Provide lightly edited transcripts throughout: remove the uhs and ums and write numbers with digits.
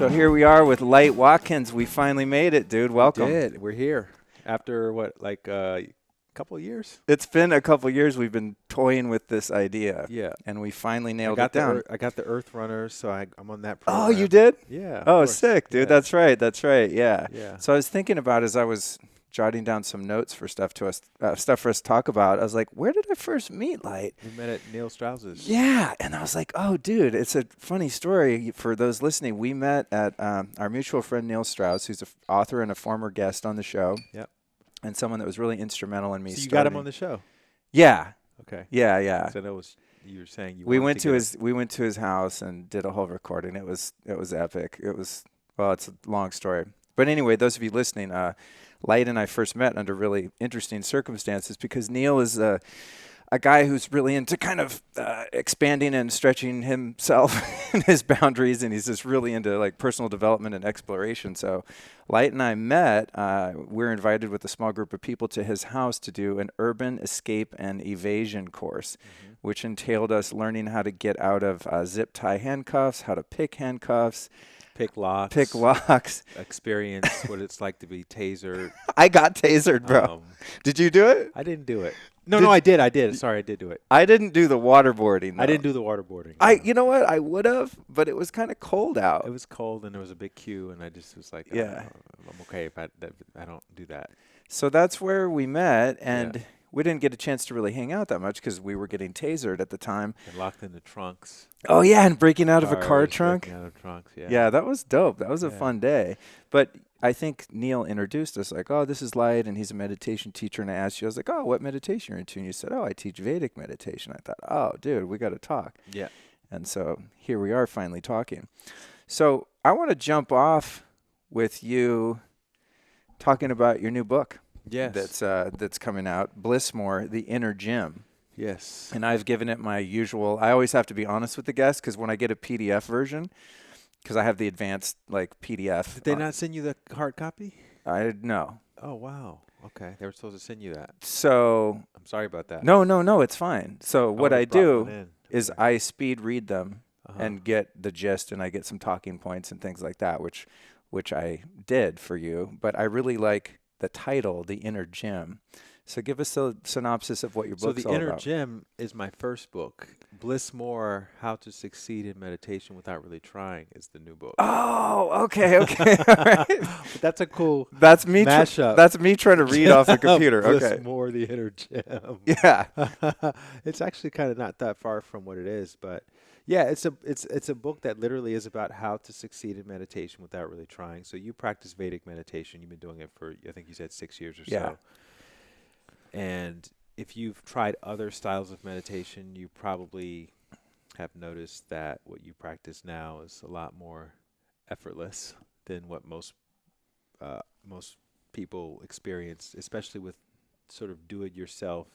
So here we are with Light Watkins. We finally made it, dude. Welcome. We did. We're here after what, like a couple of years? It's been a couple years we've been toying with this idea. Yeah. And we finally nailed it down. I got the Earth Runners, so I'm on that program. Oh, you did? Yeah. Oh, sick, dude. Yeah. That's right. That's right. Yeah. Yeah. So I was thinking about as I was jotting down some notes for stuff for us to talk about. I was like, where did I first meet Light? We met at Neil Strauss's. Yeah, and I was like, oh, dude, it's a funny story for those listening. We met at our mutual friend Neil Strauss, who's an author and a former guest on the show. Yep. And someone that was really instrumental in me. So you starting. got him on the show. Yeah. Okay. Yeah. So that was you were saying you. We went to his house and did a whole recording. It was epic. It's a long story. But anyway, those of you listening, Light and I first met under really interesting circumstances because Neil is a guy who's really into kind of expanding and stretching himself and his boundaries, and he's just really into like personal development and exploration. So Light and I met. We're invited with a small group of people to his house to do an urban escape and evasion course, which entailed us learning how to get out of zip tie handcuffs, how to pick handcuffs, pick locks, experience what it's like to be tasered. I got tasered, bro. Did you do it? I didn't do it. No, I did. Sorry, I did do it. I didn't do the waterboarding, though. I didn't do the waterboarding. You know what? I would have, but it was kind of cold out. It was cold and there was a big queue, and I just was like, yeah, I'm okay if I don't do that. So that's where we met, and we didn't get a chance to really hang out that much because we were getting tasered at the time. And locked in the trunks. Oh, yeah, and breaking out of a car trunk. Breaking out of trunks, yeah. Yeah, that was dope. That was a fun day. But I think Neil introduced us like, oh, this is Light, and he's a meditation teacher. And I asked you, I was like, oh, what meditation are you into? And you said, oh, I teach Vedic meditation. I thought, oh, dude, we got to talk. Yeah. And so here we are finally talking. So I want to jump off with you talking about your new book. Yes. That's coming out, Bliss More, The Inner Gym. Yes. And I've given it my usual, I always have to be honest with the guests because when I get a PDF version, because I have the advanced like PDF. Did they not send you the hard copy? No. Oh, wow. Okay. They were supposed to send you that. So. I'm sorry about that. No, it's fine. So what I do is Okay. I speed read them and get the gist, and I get some talking points and things like that, which I did for you. But I really like the title, The Inner Gym. So give us a synopsis of what your book's all about. So The Inner Gym is my first book. Bliss More, How to Succeed in Meditation Without Really Trying is the new book. Oh, okay. All right. But that's a cool that's me mashup. That's me trying to read off the computer. Bliss Okay. More, The Inner Gym. Yeah. It's actually kind of not that far from what it is, but yeah, it's a book that literally is about how to succeed in meditation without really trying. So you practice Vedic meditation. You've been doing it for, I think you said 6 years or so. And if you've tried other styles of meditation, you probably have noticed that what you practice now is a lot more effortless than what most people experience, especially with sort of do-it-yourself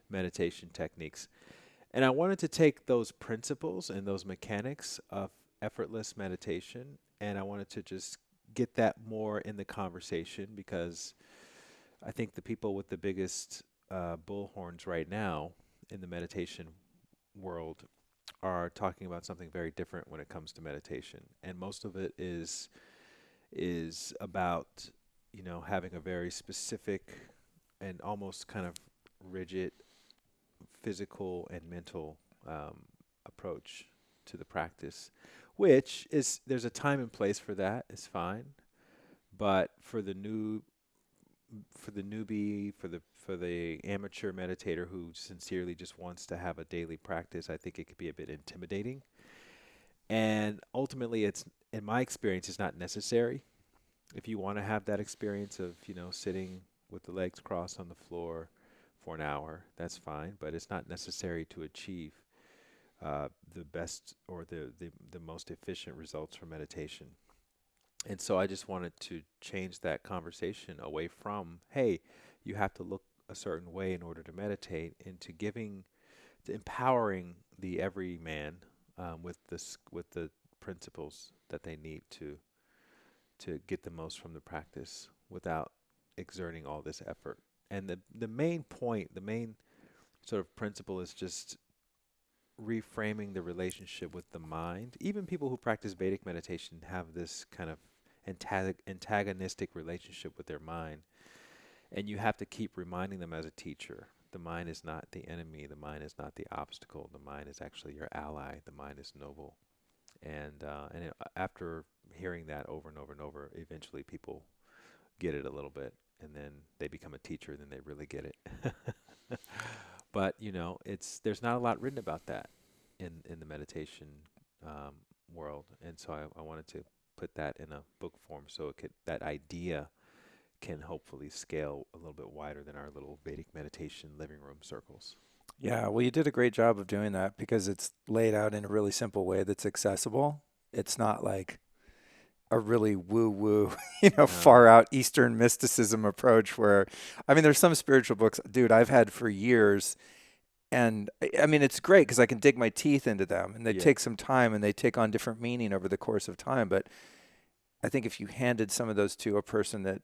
meditation techniques. And I wanted to take those principles and those mechanics of effortless meditation, and I wanted to just get that more in the conversation because I think the people with the biggest bullhorns right now in the meditation world are talking about something very different when it comes to meditation. And most of it is about, having a very specific and almost kind of rigid physical and mental approach to the practice, which is, there's a time and place for that, it's fine. But for the newbie, for the amateur meditator who sincerely just wants to have a daily practice, I think it could be a bit intimidating. And ultimately, it's, in my experience, it's not necessary. If you want to have that experience of, sitting with the legs crossed on the floor for an hour, that's fine, but it's not necessary to achieve the best or the most efficient results for meditation. And so I just wanted to change that conversation away from, hey, you have to look a certain way in order to meditate, into empowering the everyman with the principles that they need to get the most from the practice without exerting all this effort. And the main point, the main sort of principle is just reframing the relationship with the mind. Even people who practice Vedic meditation have this kind of antagonistic relationship with their mind. And you have to keep reminding them as a teacher, the mind is not the enemy, the mind is not the obstacle, the mind is actually your ally, the mind is noble. After hearing that over and over and over, eventually people get it a little bit, and then they become a teacher, and then they really get it. But there's not a lot written about that in the meditation world, and so I wanted to put that in a book form so that idea can hopefully scale a little bit wider than our little Vedic meditation living room circles. Yeah, well, you did a great job of doing that because it's laid out in a really simple way that's accessible. It's not like a really woo-woo, No. far out Eastern mysticism approach where, I mean, there's some spiritual books, dude, I've had for years. And I mean, it's great because I can dig my teeth into them and they take some time and they take on different meaning over the course of time. But I think if you handed some of those to a person that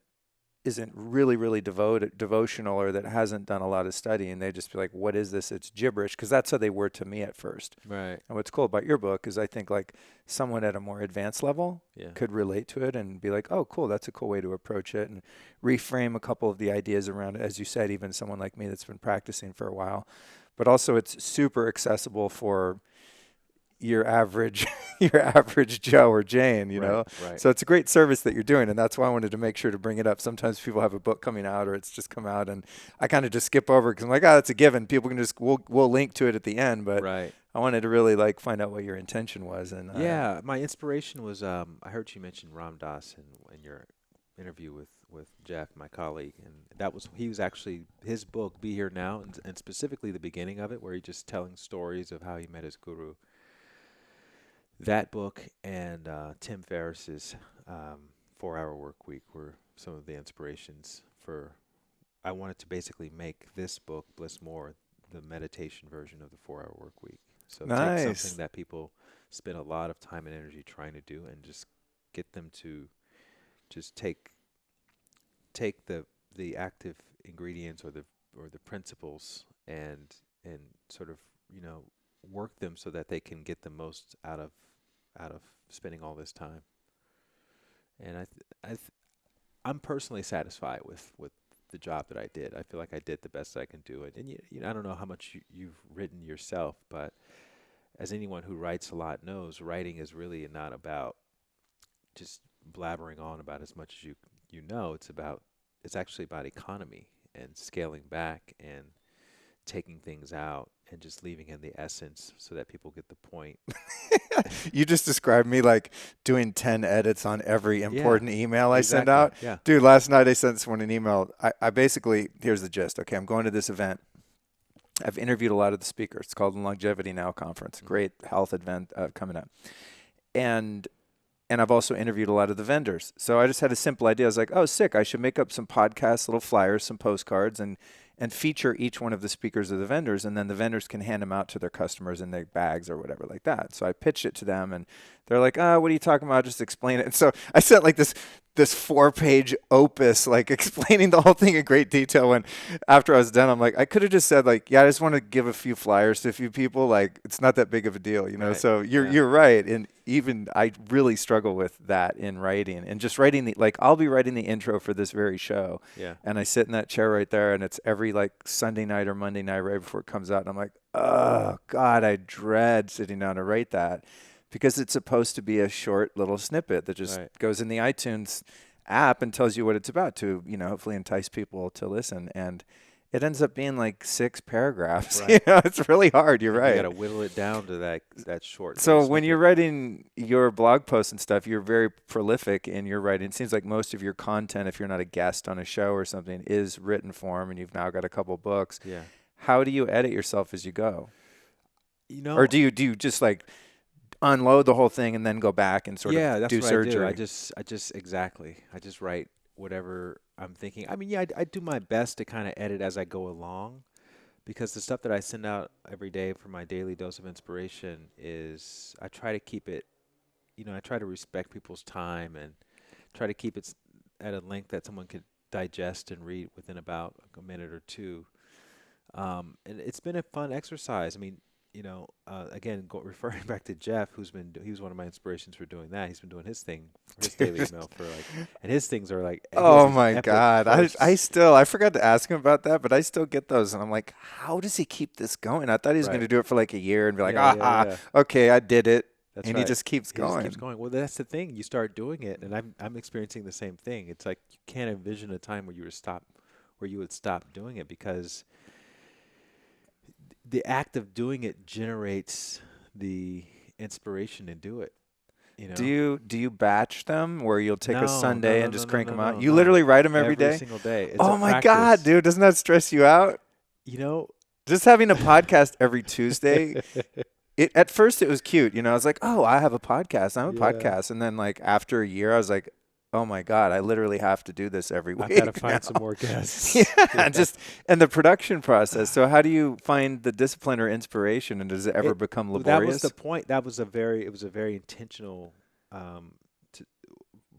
isn't really, really devotional or that hasn't done a lot of study and they just be like, what is this? It's gibberish. Because that's how they were to me at first. Right. And what's cool about your book is I think like someone at a more advanced level could relate to it and be like, oh, cool, that's a cool way to approach it and reframe a couple of the ideas around it. As you said, even someone like me that's been practicing for a while. But also it's super accessible for your average Joe or Jane, you know? Right. So it's a great service that you're doing. And that's why I wanted to make sure to bring it up. Sometimes people have a book coming out or it's just come out and I kind of just skip over because I'm like, that's a given. People can we'll link to it at the end. But I wanted to really like find out what your intention was. And my inspiration was, I heard you mention Ram Dass in your interview with Jeff, my colleague, and he was actually, his book, Be Here Now, and specifically the beginning of it where he's just telling stories of how he met his guru. That book and Tim Ferriss's 4-Hour Workweek were some of the inspirations for. I wanted to basically make this book, Bliss More, the meditation version of the 4-Hour Workweek. So take something that people spend a lot of time and energy trying to do, and just get them to just take the active ingredients or the principles and sort of work them so that they can get the most out of spending all this time. And I'm personally satisfied with the job that I did. I feel like I did the best I can do. And I don't know how much you've written yourself, but as anyone who writes a lot knows, writing is really not about just blabbering on about as much as you know. It's actually about economy and scaling back and taking things out and just leaving in the essence so that people get the point. You just described me like doing 10 edits on every important email I send out. Yeah. Dude, last night I sent someone an email. I basically, here's the gist. Okay, I'm going to this event. I've interviewed a lot of the speakers. It's called the Longevity Now Conference. Great health event coming up. And I've also interviewed a lot of the vendors. So I just had a simple idea. I was like, oh, sick. I should make up some podcasts, little flyers, some postcards, and feature each one of the speakers or the vendors, and then the vendors can hand them out to their customers in their bags or whatever like that. So I pitched it to them, and they're like, what are you talking about? Just explain it. And so I sent like this 4-page opus, like explaining the whole thing in great detail. And after I was done, I'm like, I could have just said like, I just want to give a few flyers to a few people. Like, it's not that big of a deal, you know? Right. So you're right. And even I really struggle with that in writing and just writing I'll be writing the intro for this very show. Yeah. And I sit in that chair right there, and it's every like Sunday night or Monday night right before it comes out. And I'm like, oh God, I dread sitting down to write that. Because it's supposed to be a short little snippet that just goes in the iTunes app and tells you what it's about to, hopefully entice people to listen. And it ends up being like 6 paragraphs. Right. It's really hard. You're right. You got to whittle it down to that short. So when you're writing your blog posts and stuff, you're very prolific in your writing. It seems like most of your content, if you're not a guest on a show or something, is written form, and you've now got a couple books. Yeah. How do you edit yourself as you go? Or do you just like unload the whole thing and then go back and sort of do surgery? I just write whatever I'm thinking. I mean, I do my best to kind of edit as I go along, because the stuff that I send out every day for my daily dose of inspiration is, I try to keep it, I try to respect people's time and try to keep it at a length that someone could digest and read within about a minute or two. And it's been a fun exercise. I mean, again, referring back to Jeff, he was one of my inspirations for doing that. He's been doing his thing for his daily Dude. email for like, and his things are like, he has Oh these my epic God. posts. I forgot to ask him about that, but I still get those. And I'm like, how does he keep this going? I thought he was going Right. to do it for like a year and be like, Yeah, yeah, aha, yeah. okay, I did it. That's And he right. just keeps He just keeps going. going. Well, that's the thing. You start doing it, and I'm experiencing the same thing. It's like you can't envision a time where you would stop doing it because the act of doing it generates the inspiration to do it, you know? Do you batch them where you'll take a No, no, Sunday no, and no, just no, crank no, them out? no, You no. literally write them every Every day? single day. It's a Oh my God, practice. dude, doesn't that stress you out? You know, Just having a podcast every Tuesday. At first it was cute, I was like, "Oh, I have a podcast. I'm a yeah. podcast." And then like after a year I was like, "Oh my God, I literally have to do this every I've got to week now." find some more guests. Yeah, Yeah. and the production process. So how do you find the discipline or inspiration, and does it ever It become that was the laborious? point. It was a very intentional um t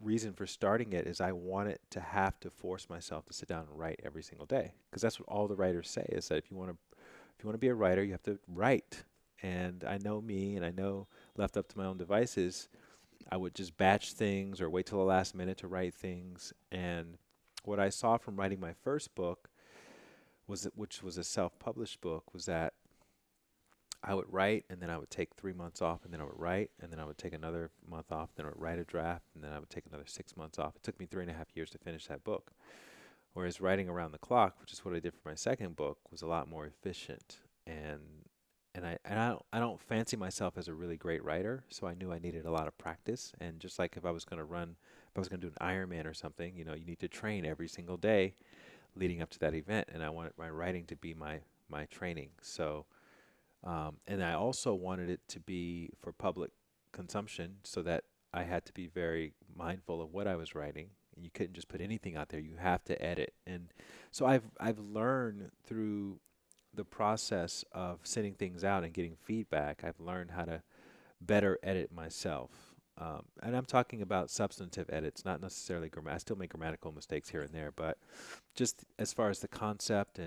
reason for starting it is I wanted to have to force myself to sit down and write every single day because that's what all the writers say is that if you want to be a writer, you have to write. And I know me, and I know left up to my own devices, I would just batch things or wait till the last minute to write things. And what I saw from writing my first book which was a self-published book, was that I would write and then I would take 3 months off and then I would write and then I would take another month off, then I would write a draft and then I would take another 6 months off. It took me 3.5 years to finish that book. Whereas writing around the clock, which is what I did for my second book, was a lot more efficient. And I don't fancy myself as a really great writer, so I knew I needed a lot of practice. And just like if I was going to do an Ironman or something, you need to train every single day leading up to that event. And I wanted my writing to be my training. So and I also wanted it to be for public consumption so that I had to be very mindful of what I was writing. And you couldn't just put anything out there. You have to edit. And so I've learned through the process of sending things out and getting feedback, I've learned how to better edit myself. And I'm talking about substantive edits, not necessarily grammar. I still make grammatical mistakes here and there, but just as far as the concept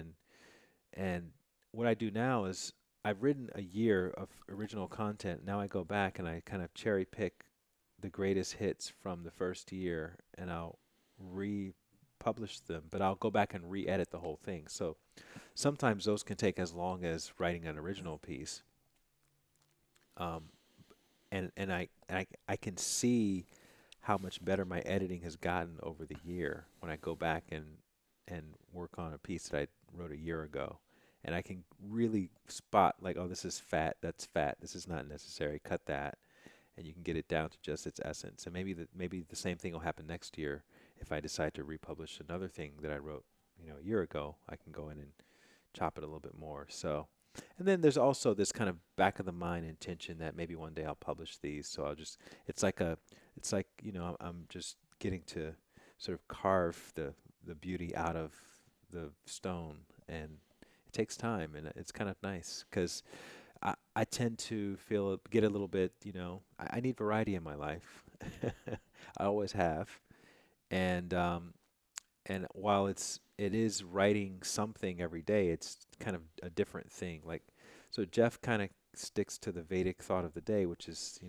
and what I do now is I've written a year of original content. Now I go back and I kind of cherry pick the greatest hits from the first year and I'll republish them, but I'll go back and re-edit the whole thing. So sometimes those can take as long as writing an original piece. Um, and I can see how much better my editing has gotten over the year when I go back and work on a piece that I wrote a year ago. And I can really spot like, oh, this is fat, that's fat, this is not necessary, cut that, and you can get it down to just its essence. And maybe the same thing will happen next year if I decide to republish another thing that I wrote, a year ago. I can go in and chop it a little bit more. So, and then there's also this kind of back of the mind intention that maybe one day I'll publish these. So it's like I'm just getting to sort of carve the beauty out of the stone, and it takes time, and it's kind of nice because I tend to get a little bit, I need variety in my life. I always have, and while it is writing something every day, it's kind of a different thing. Like, so Jeff kind of sticks to the Vedic thought of the day, which is,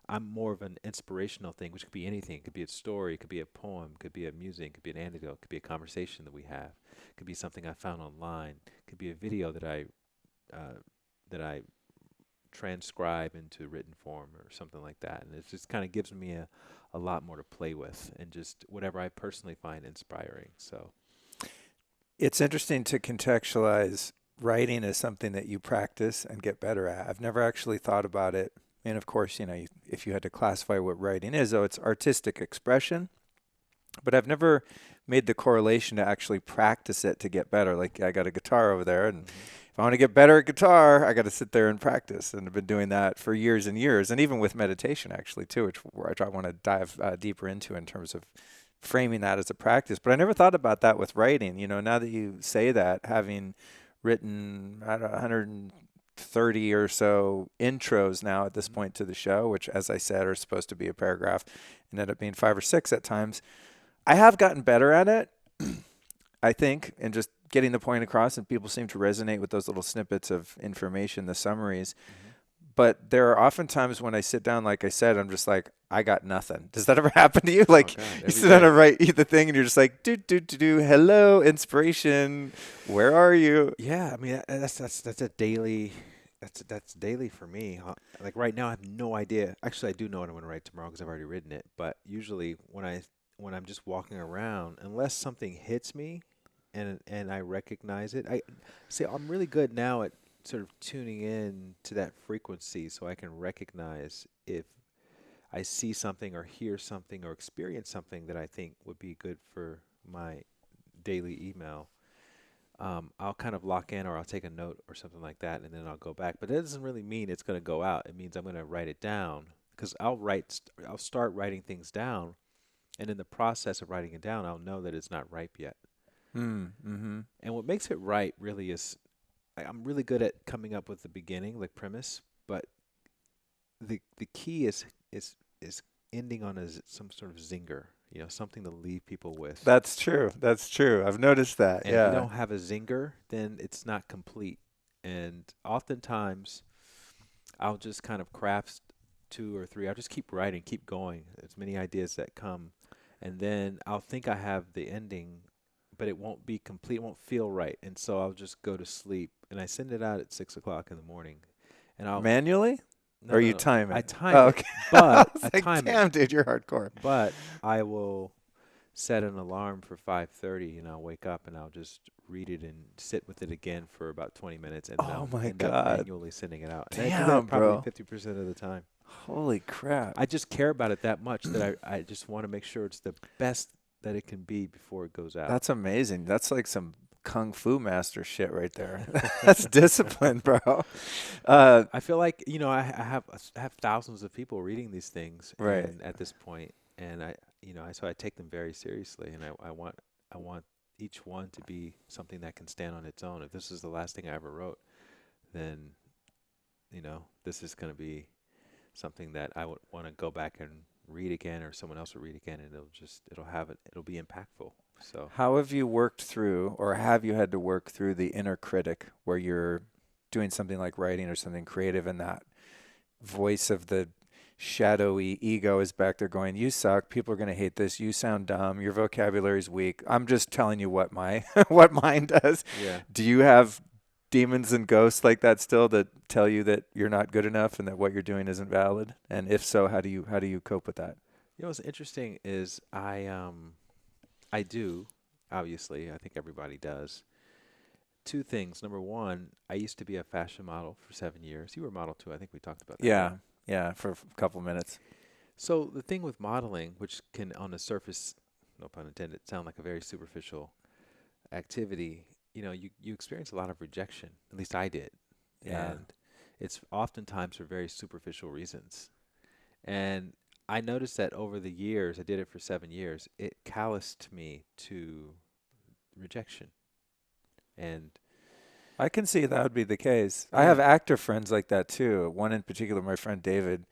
I'm more of an inspirational thing, which could be anything. It could be a story, it could be a poem, it could be a music, it could be an anecdote, it could be a conversation that we have, it could be something I found online, it could be a video that I transcribe into written form or something like that. And it just kind of gives me a lot more to play with and just whatever I personally find inspiring. So It's interesting to contextualize writing as something that you practice and get better at. I've never actually thought about it. And of course, if you had to classify what writing is, it's artistic expression. But I've never made the correlation to actually practice it to get better. Like I got a guitar over there, and hmm if I want to get better at guitar, I got to sit there and practice. And I've been doing that for years and years, and even with meditation actually too, which I want to dive deeper into in terms of framing that as a practice. But I never thought about that with writing. Now that you say that, having written I don't know, 130 or so intros now at this hmm point to the show, which, as I said, are supposed to be a paragraph, and end up being 5 or 6 at times. I have gotten better at it, I think, and just getting the point across, and people seem to resonate with those little snippets of information, the summaries. Mm-hmm. But there are often times when I sit down, like I said, I'm just like, I got nothing. Does that ever happen to you? Oh Like God, you every sit down day. to write the thing and you're just like, hello, inspiration. Where are you? Yeah, I mean that's a daily. That's daily for me. Like right now, I have no idea. Actually, I do know what I'm going to write tomorrow because I've already written it. But usually, when I'm just walking around, unless something hits me, and I recognize it, I see I'm really good now at sort of tuning in to that frequency, so I can recognize if I see something or hear something or experience something that I think would be good for my daily email. I'll kind of lock in or I'll take a note or something like that, and then I'll go back. But that doesn't really mean it's going to go out. It means I'm going to write it down because I'll start writing things down, and in the process of writing it down, I'll know that it's not ripe yet. Mm-hmm. And what makes it right really is I'm really good at coming up with the beginning, like premise, but the key is ending on some sort of zinger, something to leave people with. That's true. That's true. I've noticed that. And if you Yeah. don't have a zinger, then it's not complete. And oftentimes, I'll just kind of craft two or three. I'll just keep writing, keep going. As many ideas that come, and then I'll think I have the ending, but it won't be complete. It won't feel right, and so I'll just go to sleep. And I send it out at 6 o'clock in the morning, and I'll Manually? no Or no you no. time I it? time Oh, it, okay. I but was I like, time it, damn, dude, you're hardcore. but I will set an alarm for 5:30 and I'll wake up and I'll just read it and sit with it again for about 20 minutes and then Oh I'll my end up God. manually sending it out. And I do Damn, that probably bro. 50% of the time. Holy crap. I just care about it that much that I just want to make sure it's the best that it can be before it goes out. That's amazing. That's like some kung fu master shit right there. That's discipline, bro. I feel like, I have thousands of people reading these things Right. and at this point and so I take them very seriously and I want each one to be something that can stand on its own. If this is the last thing I ever wrote, then this is going to be something that I would want to go back and read again, or someone else will read again, and it'll be impactful. So How have you worked through, or have you had to work through the inner critic where you're doing something like writing or something creative and that voice of the shadowy ego is back there going, you suck, people are going to hate this, you sound dumb, your vocabulary's weak. I'm just telling you what my what mine does. yeah, Do you have demons and ghosts like that still that tell you that you're not good enough and that what you're doing isn't valid? And if so, how do you cope with that? what's interesting is I do, obviously, I think everybody does. Two things. Number one, I used to be a fashion model for 7 years. You were a model too. I think we talked about that. Yeah. Right? Yeah, for a couple minutes. So the thing with modeling, which can on the surface, no pun intended, sound like a very superficial activity, you experience a lot of rejection. At least I did. Yeah. And it's oftentimes for very superficial reasons. And I noticed that over the years, I did it for 7 years, it calloused me to rejection. And I can see that would be the case. I have yeah, actor friends like that too. One in particular, my friend David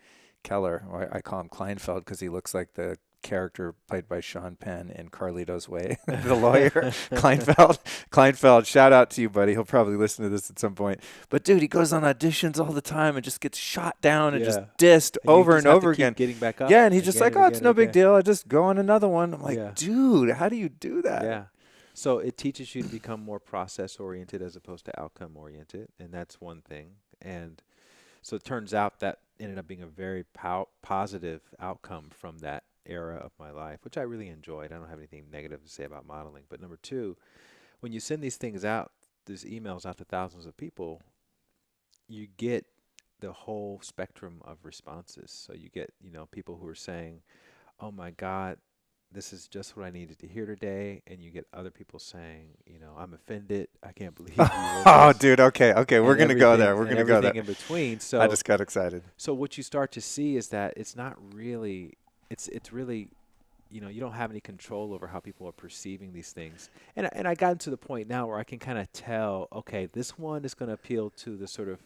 Keller, or I call him Kleinfeld because he looks like the character played by Sean Penn in Carlito's Way, the lawyer. Kleinfeld. Kleinfeld, shout out to you, buddy. He'll probably listen to this at some point. But dude, he goes on auditions all the time and just gets shot down and just yeah. dissed And you over just and have to over keep again. getting back up Yeah, and he's just again like, and oh, it's again no and big again. deal. I just go on another one. I'm like, Yeah. dude, how do you do that? Yeah. So it teaches you to become more process oriented as opposed to outcome oriented. And that's one thing. And so it turns out that ended up being a very positive outcome from that era of my life, which I really enjoyed. I don't have anything negative to say about modeling. But number two, when you send these things out, these emails out to thousands of people, you get the whole spectrum of responses. So you get, people who are saying, oh my God, this is just what I needed to hear today. And you get other people saying, I'm offended. I can't believe you wrote Oh, this. dude. Okay. We're And going to go there. everything- We're and going to go there. everything in between. I just got excited. So what you start to see is that it's not really, it's really, you don't have any control over how people are perceiving these things. And I gotten to the point now where I can kind of tell, okay, this one is going to appeal to the sort of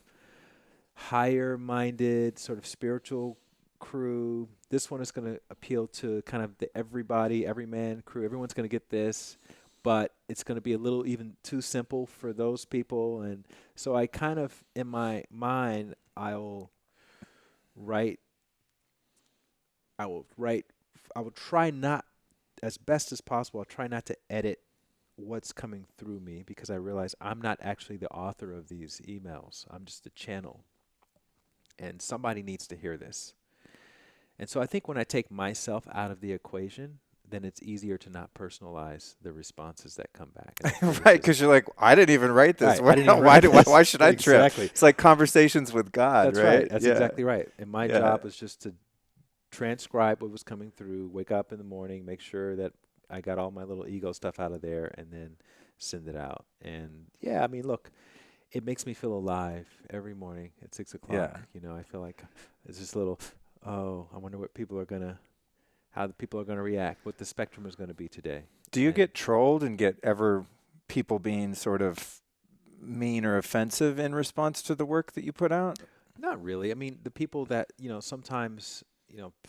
higher minded, sort of spiritual crew. This one is going to appeal to kind of the everybody, everyman crew. Everyone's going to get this. but it's going to be a little even too simple for those people. And so I kind of, in my mind, write, I will write, I will try not, as best as possible, I'll try not to edit what's coming through me, because I realize I'm not actually the author of these emails. I'm just a channel. And somebody needs to hear this. And so I think when I take myself out of the equation, then it's easier to not personalize the responses that come back. Right, because you're like, I didn't even write this. Right, I didn't even write this. Why should I trip? Exactly. It's like conversations with God, That's right? right. That's Yeah. exactly right. And my Yeah. job was just to transcribe what was coming through, wake up in the morning, make sure that I got all my little ego stuff out of there, and then send it out. And yeah, I mean, look, it makes me feel alive every morning at 6 o'clock. Yeah. You know, I feel like it's this little, oh, I wonder what people are going to, how the people are going to react, what the spectrum is going to be today. Do you And get trolled and get ever people being sort of mean or offensive in response to the work that you put out? Not really. I mean, the people that, sometimes,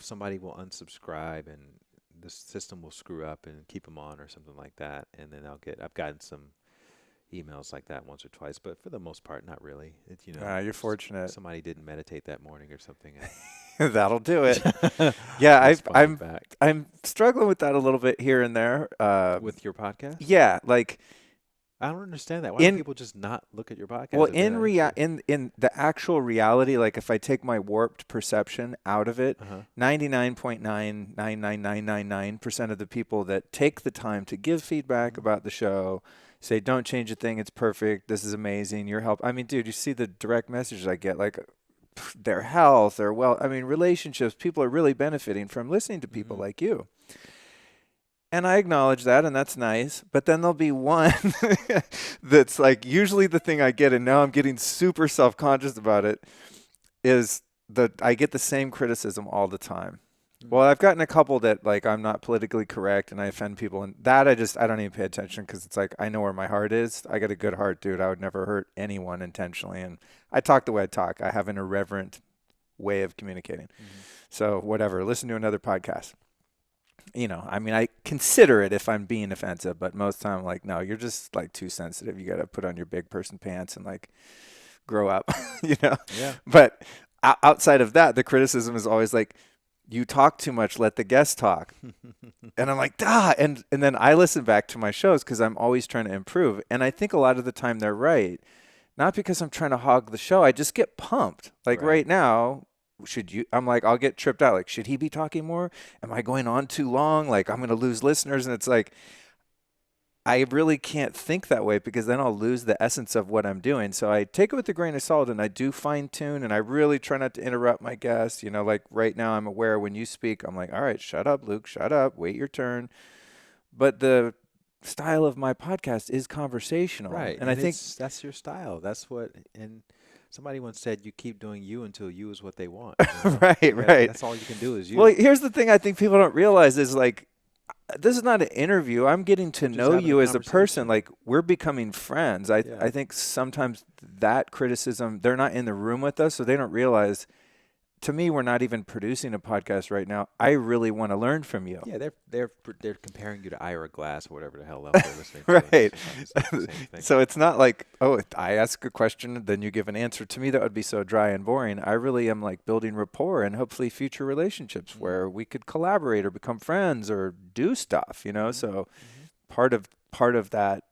somebody will unsubscribe and the system will screw up and keep them on or something like that. And then I've gotten some emails like that once or twice, but for the most part, not really. You're fortunate. Somebody didn't meditate that morning or something. That'll do it. Yeah, Respond back. I'm struggling with that a little bit here and there. With your podcast? Yeah, like I don't understand that. Why don't people just not look at your podcast? well, in the actual reality, like if I take my warped perception out of it, 99.999999% of the people that take the time to give feedback about the show say, "Don't change a thing. It's perfect. This is amazing. Your help." I mean, dude, you see the direct messages I get, like their health, their relationships. People are really benefiting from listening to people like you. And I acknowledge that, and that's nice. But then there'll be one that's like usually the thing I get, and now I'm getting super self-conscious about it, is that I get the same criticism all the time. Well, I've gotten a couple that like I'm not politically correct and I offend people, and that I don't even pay attention because it's like I know where my heart is. I got a good heart, dude. I would never hurt anyone intentionally, and I talk the way I talk. I have an irreverent way of communicating. So whatever, listen to another podcast. I mean, I consider it if I'm being offensive, but most of the time I'm like, no, you're just like too sensitive. You got to put on your big person pants and like grow up, Yeah. But outside of that, the criticism is always like, you talk too much, let the guest talk. And I'm like, and then I listen back to my shows because I'm always trying to improve. And I think a lot of the time they're right. Not because I'm trying to hog the show. I just get pumped. Like right now, I'm like, I'll get tripped out. Like, should he be talking more? Am I going on too long? Like, I'm going to lose listeners. And it's like, I really can't think that way because then I'll lose the essence of what I'm doing. So I take it with a grain of salt and I do fine tune and I really try not to interrupt my guests. Like right now I'm aware when you speak, I'm like, all right, shut up, Luke, shut up, wait your turn. But the style of my podcast is conversational. Right. And I think that's your style. That's what, and somebody once said, you keep doing you until you is what they want. Right. That's all you can do is you. Well, here's the thing I think people don't realize is like, this is not an interview. I'm getting to know you as a person. Like we're becoming friends. I think sometimes that criticism, they're not in the room with us, so they don't realize. To me, we're not even producing a podcast right now. I really want to learn from you. Yeah, they're comparing you to Ira Glass or whatever the hell level they're listening to. Right. It's the same thing. So it's not like, I ask a question, then you give an answer. To me, that would be so dry and boring. I really am like building rapport and hopefully future relationships where we could collaborate or become friends or do stuff, So part of that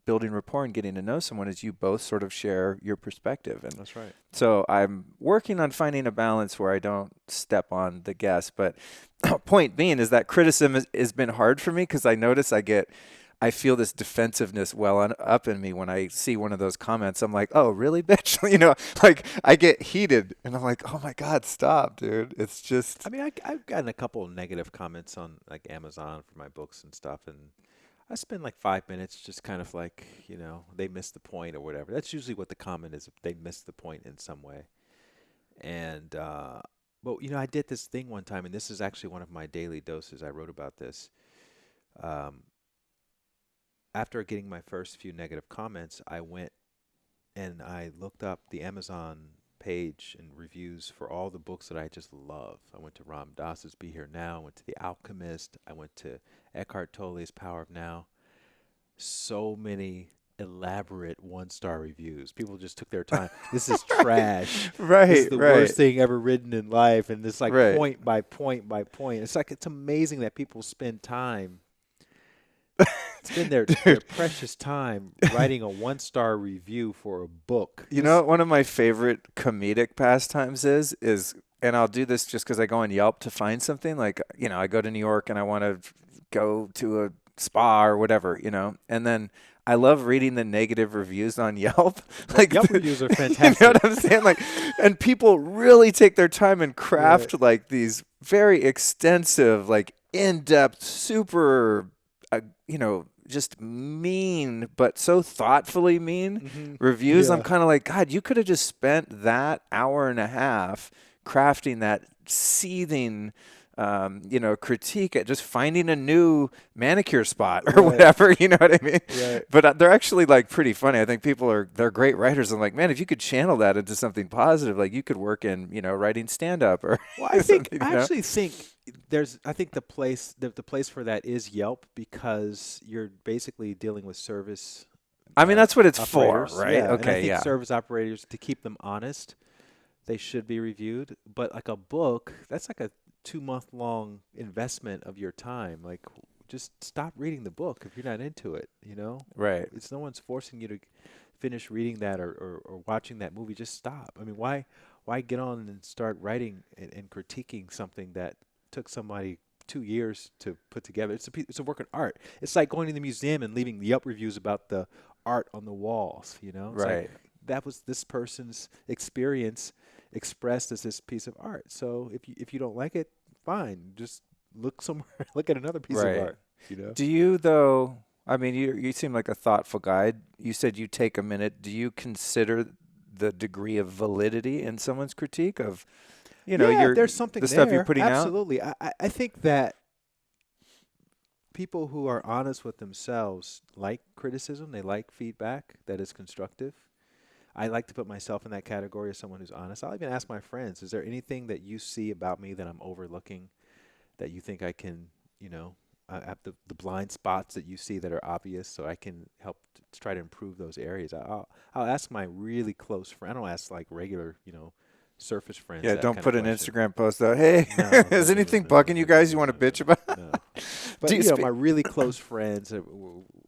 building rapport and getting to know someone is you both sort of share your perspective. And that's right. So I'm working on finding a balance where I don't step on the guest. But point being is that criticism has been hard for me because I notice I feel this defensiveness up in me when I see one of those comments. I'm like, oh, really, bitch? Like I get heated and I'm like, oh my God, stop, dude. It's just. I mean, I've gotten a couple of negative comments on like Amazon for my books and stuff. And I spend like 5 minutes just kind of like, they missed the point or whatever. That's usually what the comment is. They missed the point in some way. And, but, I did this thing one time, and this is actually one of my daily doses. I wrote about this. After getting my first few negative comments, I went and I looked up the Amazon page and reviews for all the books that I just love. I went to Ram Dass's Be Here Now. I went to The Alchemist. I went to Eckhart Tolle's Power of Now. so many elaborate one-star reviews. People just took their time. This is trash. This is Right, the right, worst thing ever written in life. And it's like right. point by point by point. It's like it's amazing that people spend time, spend their Dude, precious time writing a one-star review for a book. you know Just what one of my favorite comedic pastimes is, and I'll do this just because I go on Yelp to find something. Like, I go to New York and I want to go to a spa or whatever, and then I love reading the negative reviews on Yelp. Like, Yelp reviews are you know fantastic. what I'm saying? Like, and people really take their time and Right. craft like these very extensive, like in-depth, super, just mean, but so thoughtfully mean reviews. I'm Yeah. kind of like, God, you could have just spent that hour and a half crafting that seething, critique at just finding a new manicure spot or Right. whatever. You know what I mean? Right. But they're actually like pretty funny. I think they're great writers. I'm like, man, if you could channel that into something positive, like you could work in, writing stand up or Well, I think something, I actually think I think the place for that is Yelp because you're basically dealing with service I mean, that's what it's for, operators. right? Yeah, and I Okay, think yeah. service operators, to keep them honest, they should be reviewed. But like a book, that's like a 2 month long investment of your time. Like, just stop reading the book if you're not into it. Right. It's no one's forcing you to finish reading that or watching that movie. Just stop. I mean, why get on and start writing and critiquing something that took somebody 2 years to put together? It's a work of art. It's like going to the museum and leaving Yelp reviews about the art on the walls. It's like Right. that was this person's experience expressed as this piece of art. So if you don't like it, fine. Just look somewhere. Look at another piece of Right. art. You know. Do you though? I mean, you seem like a thoughtful guy. You said you take a minute. Do you consider the degree of validity in someone's critique of, Yeah, your there's something the stuff you're there. putting out? Absolutely. I think that people who are honest with themselves like criticism, they like feedback that is constructive. I like to put myself in that category as someone who's honest. I'll even ask my friends, is there anything that you see about me that I'm overlooking that you think I can, have the blind spots that you see that are obvious so I can help to try to improve those areas. I'll ask my really close friend. I don't ask like regular, surface friends Yeah. that Don't kind of put an question. Instagram post out. Hey, No, no, is no, no, anything no, no, bugging you no, no, guys? You no, want to no, bitch about? no, no. Do But you my speak? really close friends,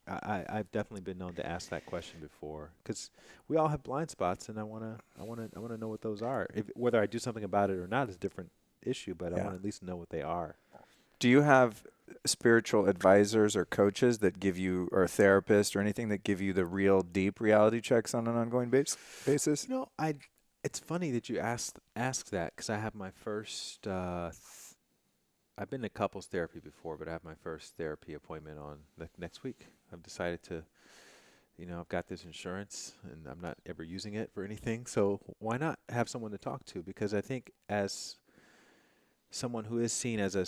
I've definitely been known to ask that question before because we all have blind spots, and I wanna know what those are. Whether I do something about it or not is a different issue, but I Yeah. want to at least know what they are. Do you have spiritual advisors or coaches that give you, or a therapist or anything that give you the real deep reality checks on an ongoing basis? It's funny that you ask that because I have my first. I've been to couples therapy before, but I have my first therapy appointment on next week. I've decided to, I've got this insurance and I'm not ever using it for anything. So why not have someone to talk to? Because I think as someone who is seen as a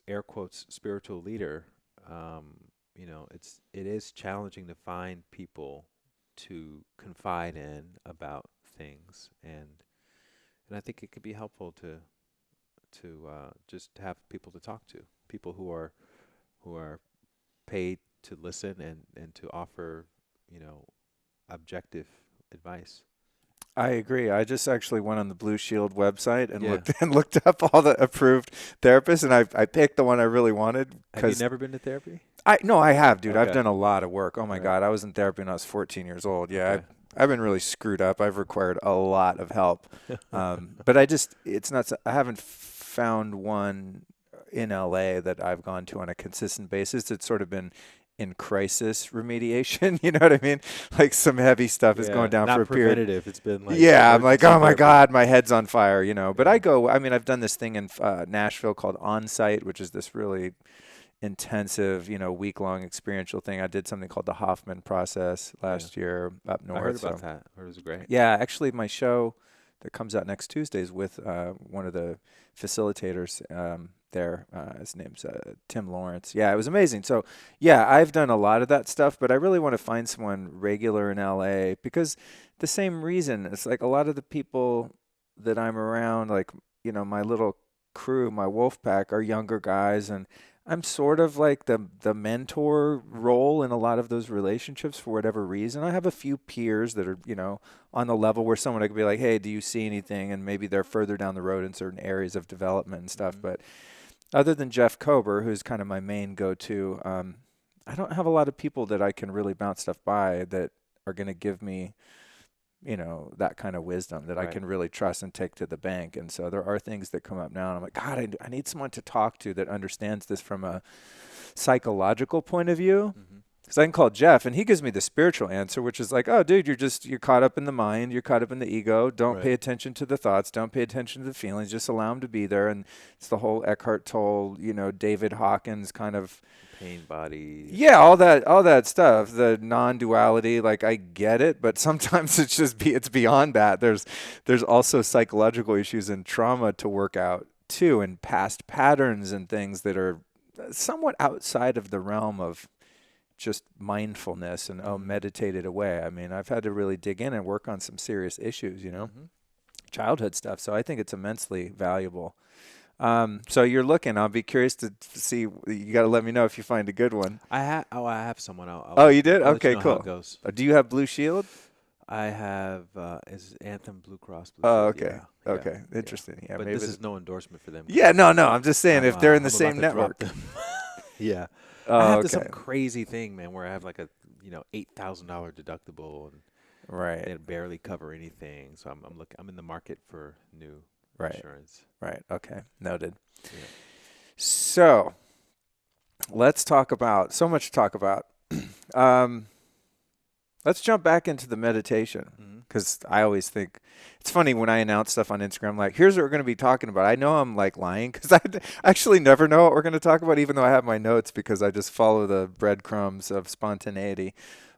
air quotes spiritual leader, it is challenging to find people to confide in about things, and I think it could be helpful to just have people to talk to, people who are paid to listen and to offer, you know, objective advice. I agree. I just actually went on the Blue Shield website and Yeah. looked up all the approved therapists, and I picked the one I really wanted Have you because never been to therapy? I have, dude. I've Okay. done a lot of work. Oh my Right. God, I was in therapy when I was 14 years old. Yeah, Okay. I've been really screwed up. I've required a lot of help, but it's not. I haven't found one in LA that I've gone to on a consistent basis. It's sort of been in crisis remediation. You know what I mean? Like some heavy stuff is going Yeah. down for Not a period. preventative. It's been like Yeah, I'm like, emergency oh my therapy. God, my head's on fire, But Yeah. I go, I mean, I've done this thing in Nashville called On-Site, which is this really intensive, week-long experiential thing. I did something called the Hoffman process Yeah. last year up I heard north. about So that. I heard it was great. yeah, actually, my show that comes out next Tuesday is with one of the facilitators there. His name's Tim Lawrence. Yeah, it was amazing. So yeah, I've done a lot of that stuff, but I really want to find someone regular in LA because the same reason. It's like a lot of the people that I'm around, like my little crew, my wolf pack, are younger guys, and I'm sort of like the mentor role in a lot of those relationships for whatever reason. I have a few peers that are, on the level where someone I could be like, "Hey, do you see anything?" And maybe they're further down the road in certain areas of development and stuff. Mm-hmm. But other than Jeff Kober, who's kind of my main go-to, I don't have a lot of people that I can really bounce stuff by that are going to give me that kind of wisdom that I Right. can really trust and take to the bank. And so there are things that come up now, and I'm like, God, I need someone to talk to that understands this from a psychological point of view. Mm-hmm. Because I can call Jeff, and he gives me the spiritual answer, which is like, oh, dude, you're caught up in the mind, you're caught up in the ego. Don't pay Right. attention to the thoughts, don't pay attention to the feelings, just allow them to be there. And it's the whole Eckhart Tolle, David Hawkins kind of. Pain body. Yeah, all that stuff, the non-duality, like I get it, but sometimes it's beyond that. There's also psychological issues and trauma to work out too, and past patterns and things that are somewhat outside of the realm of just mindfulness and Mm-hmm. meditate it away. I mean, I've had to really dig in and work on some serious issues, Mm-hmm. childhood stuff. So I think it's immensely valuable. So you're looking. I'll be curious to see. You got to let me know if you find a good one. I have someone. Oh, you did? I'll let you Okay, know how it cool. goes. Do you have Blue Shield? I have is Anthem Blue Cross Blue Oh, Shield. okay. Yeah, Okay. yeah. Interesting. Yeah, But maybe. this is no endorsement for them. Yeah, no. I'm just saying if they're in the I'm same about to drop network. them. Yeah. I Oh, have some okay. crazy thing, man, where I have like a $8,000 deductible and Right. they barely cover anything. So I'm in the market for new Right. insurance. Right. Okay. Noted. Yeah. So let's talk about so much to talk about. Um, let's jump back into the meditation. Mm-hmm. Because I always think it's funny when I announce stuff on Instagram, like, here's what we're going to be talking about. I know I'm like lying because I actually never know what we're going to talk about, even though I have my notes because I just follow the breadcrumbs of spontaneity.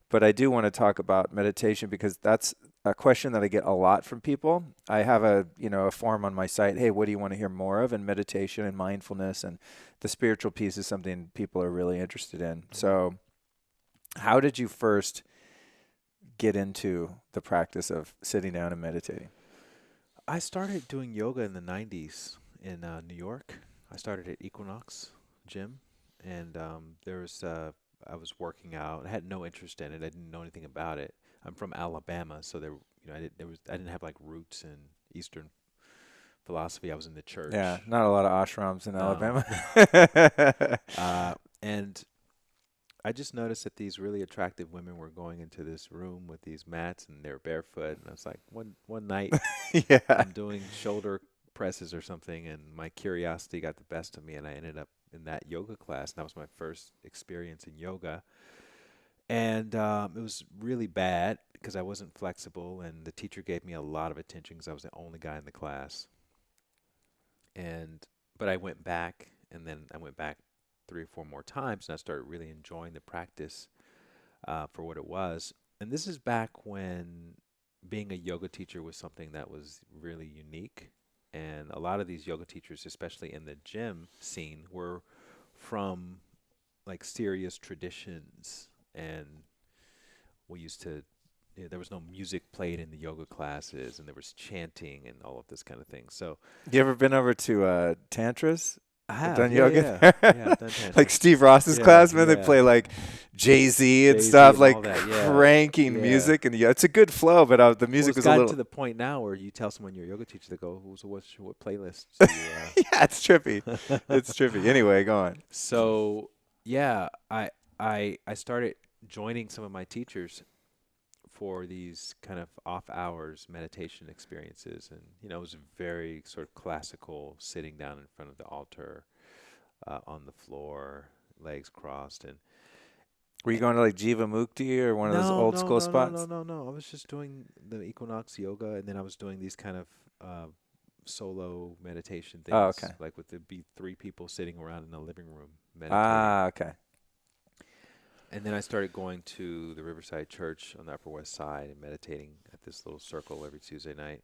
But I do want to talk about meditation because that's a question that I get a lot from people. I have a form on my site. Hey, what do you want to hear more of? And meditation and mindfulness and the spiritual piece is something people are really interested in. Mm-hmm. So how did you first get into the practice of sitting down and meditating? I started doing yoga in the 90s in New York. I started at Equinox Gym, and I was working out. I had no interest in it. I didn't know anything about it. I'm from Alabama, so I didn't have like roots in Eastern philosophy. I was in the church. Yeah, not a lot of ashrams in No. Alabama. And I just noticed that these really attractive women were going into this room with these mats and they're barefoot. And I was like, one night Yeah. I'm doing shoulder presses or something, and my curiosity got the best of me, and I ended up in that yoga class. And that was my first experience in yoga. And it was really bad because I wasn't flexible, and the teacher gave me a lot of attention because I was the only guy in the class. But I went back, and then I went back 3 or 4 more times, and I started really enjoying the practice for what it was. And this is back when being a yoga teacher was something that was really unique. And a lot of these yoga teachers, especially in the gym scene, were from like serious traditions. And we used to, there was no music played in the yoga classes, and there was chanting and all of this kind of thing. So, You ever been over to Tantras? I have Done yeah, yoga yeah, there? yeah, I've done tantra. Like Steve Ross's Yeah, class, man, they yeah. play like Jay-Z and Jay-Z stuff, and like all that, yeah. cranking Yeah. music, and yeah, it's a good flow, but the Well, music it's was a gotten little. to the point now where you tell someone you're a yoga teacher, they go, "So what playlist do you?" Yeah, it's trippy. It's trippy. Anyway, go on. So yeah, I started joining some of my teachers for these kind of off hours meditation experiences, and it was very sort of classical, sitting down in front of the altar, on the floor, legs crossed, and Were you going to like Jiva Mukti or one of those no, old no, school no, no, spots? no. I was just doing the Equinox yoga, and then I was doing these kind of solo meditation Oh, things, okay. like with the be 3 people sitting around in the living room meditating. Ah, okay. And then I started going to the Riverside Church on the Upper West Side and meditating at this little circle every Tuesday night.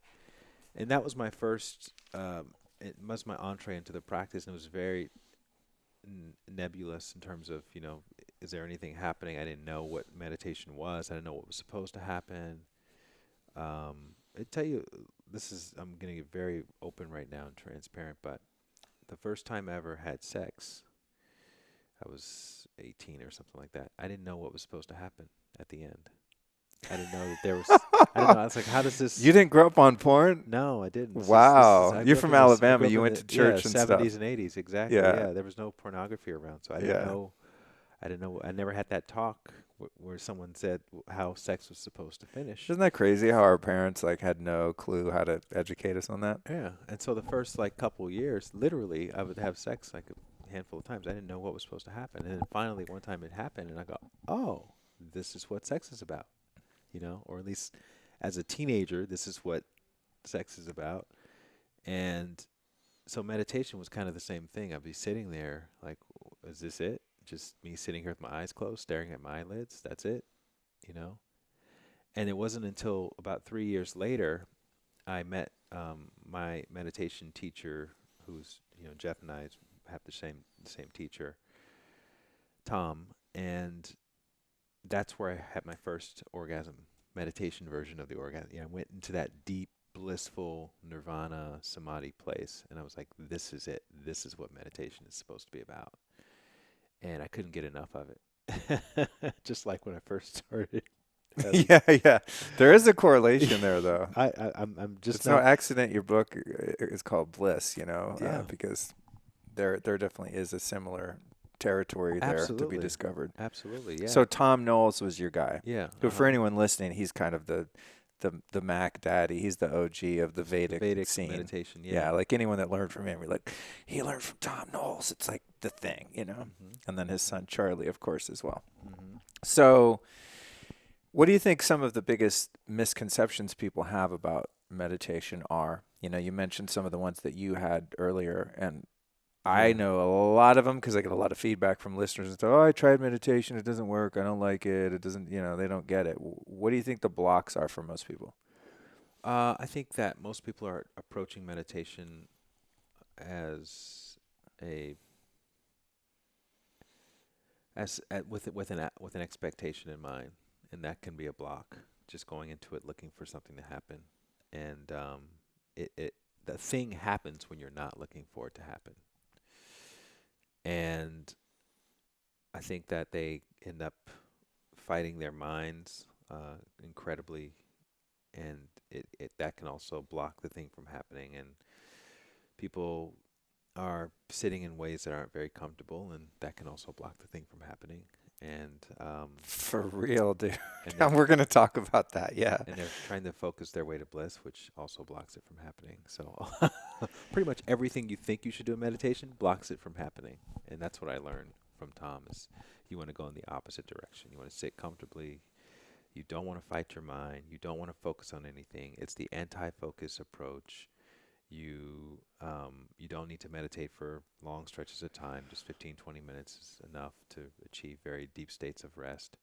And that was my first, it was my entree into the practice, and it was very nebulous in terms of, is there anything happening? I didn't know what meditation was. I didn't know what was supposed to happen. I tell you, I'm going to get very open right now and transparent, but the first time I ever had sex, I was 18 or something like that. I didn't know what was supposed to happen at the end. I didn't know that there was. I don't know. I was like, how does You this? didn't grow up on porn? No, I didn't. This is. Wow. I You're grew up from in this. I Alabama. grew up You in went the to church and stuff. 70s and 80s. Exactly. Yeah. Yeah, there was no pornography around, so I didn't Yeah. know. I didn't know. I never had that talk where someone said how sex was supposed to finish. Isn't that crazy how our parents like had no clue how to educate us on that? Yeah, and so the first like couple years, literally, I would have sex like a handful of times. I didn't know what was supposed to happen, and then finally one time it happened, and I go, "Oh, this is what sex is about," or at least as a teenager, this is what sex is about. And so meditation was kind of the same thing. I'd be sitting there like, "Is this it? Just me sitting here with my eyes closed, staring at my eyelids? That's it?" You know? And it wasn't until about 3 years later I met my meditation teacher, who's Jeff and I have the same teacher, Tom, and that's where I had my first orgasm meditation version of the orgasm. I went into that deep, blissful nirvana samadhi place, and I was like, "This is it. This is what meditation is supposed to be about." And I couldn't get enough of it, just like when I first started. Yeah, yeah. There is a correlation there, though. I'm just It's no not. accident your book is called Bliss, Yeah, because there definitely is a similar territory there to be absolutely, discovered. absolutely, yeah, So Tom Knowles was your guy. yeah. Who, for anyone listening, he's kind of the Mac daddy. He's the OG of the Vedic Vedic scene. meditation, Yeah, like anyone that learned from him, you're like, he learned from Tom Knowles. It's like the thing, Mm-hmm. And then his son Charlie, of course, as well. Mm-hmm. So, what do you think some of the biggest misconceptions people have about meditation are? You mentioned some of the ones that you had earlier, and I Yeah. know a lot of them because I get a lot of feedback from listeners and stuff. Oh, I tried meditation. It doesn't work. I don't like it. It doesn't, they don't get it. What do you think the blocks are for most people? I think that most people are approaching meditation as a with an expectation in mind, and that can be a block. Just going into it looking for something to happen, and the thing happens when you're not looking for it to happen, and I think that they end up fighting their minds incredibly, and it that can also block the thing from happening, and people are sitting in ways that aren't very comfortable, and that can also block the thing from happening. And For real, dude. and they're We're going to talk about that. Yeah. and they're trying to focus their way to bliss, which also blocks it from happening. So pretty much everything you think you should do in meditation blocks it from happening, and that's what I learned from Tom. Is you want to go in the opposite direction. You want to sit comfortably. You don't want to fight your mind. You don't want to focus on anything. It's the anti-focus approach. You don't need to meditate for long stretches of time. Just 15, 20 minutes is enough to achieve very deep states of rest.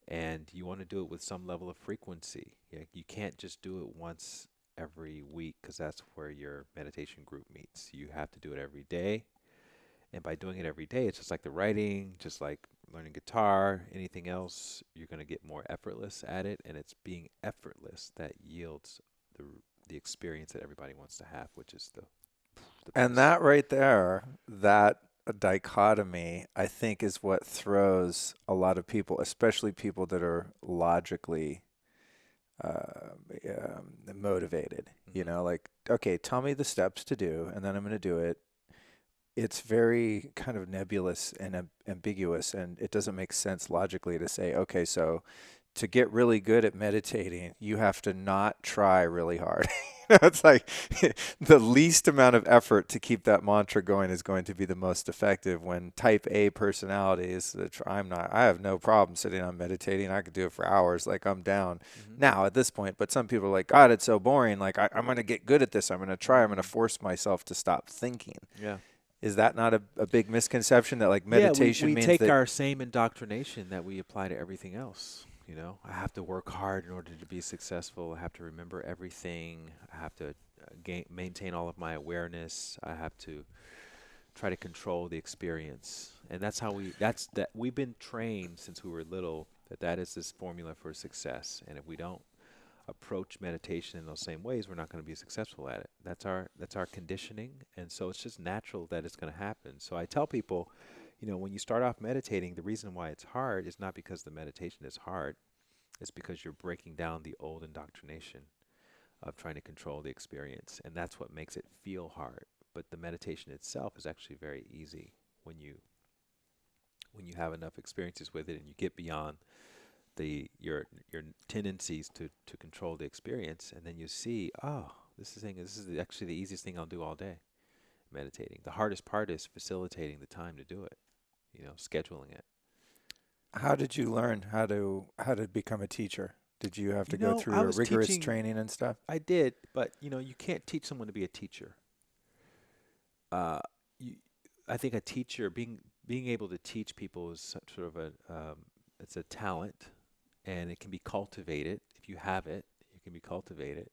And you want to do it with some level of frequency. You can't just do it once every week because that's where your meditation group meets. You have to do it every day. And by doing it every day, it's just like the writing, just like learning guitar, anything else, you're going to get more effortless at it. And it's being effortless that yields the experience that everybody wants to have, which is the And bliss. that right there, that dichotomy, I think, is what throws a lot of people, especially people that are logically motivated. Mhm. Like, okay, tell me the steps to do, and then I'm going to do it. It's very kind of nebulous and ambiguous, and it doesn't make sense logically to say, okay, so to get really good at meditating, you have to not try really hard. It's like the least amount of effort to keep that mantra going is going to be the most effective. When type A personalities, I have no problem sitting on meditating. I could do it for hours. Like, I'm down Mhm. now at this point. But some people are like, God, it's so boring. Like, I'm going to get good at this. I'm going to try. I'm going to Mhm. force myself to stop thinking. Yeah. Is that not a big misconception that like Yeah, we, meditation we means take that? our same indoctrination that we apply to everything else. I have to work hard in order to be successful. I have to remember everything. I have to maintain all of my awareness. I have to try to control the experience. And we've been trained since we were little that is this formula for success. And if we don't approach meditation in those same ways, we're not going to be successful at it. That's our conditioning, and so it's just natural that it's going to happen. So I tell people, when you start off meditating, the reason why it's hard is not because the meditation is hard. It's because you're breaking down the old indoctrination of trying to control the experience, and that's what makes it feel hard. But the meditation itself is actually very easy when you have enough experiences with it and you get beyond your tendencies to control the experience, and then you see, oh, this is actually the easiest thing I'll do all day, meditating. The hardest part is facilitating the time to do it, scheduling it. How did you learn how to become a teacher? Did you have to go through I a was rigorous teaching, training and stuff? I did, but you can't teach someone to be a teacher. Uh, you, I think a teacher being able to teach people is sort of it's a talent, and it can be cultivated. If you have it, it can be cultivated,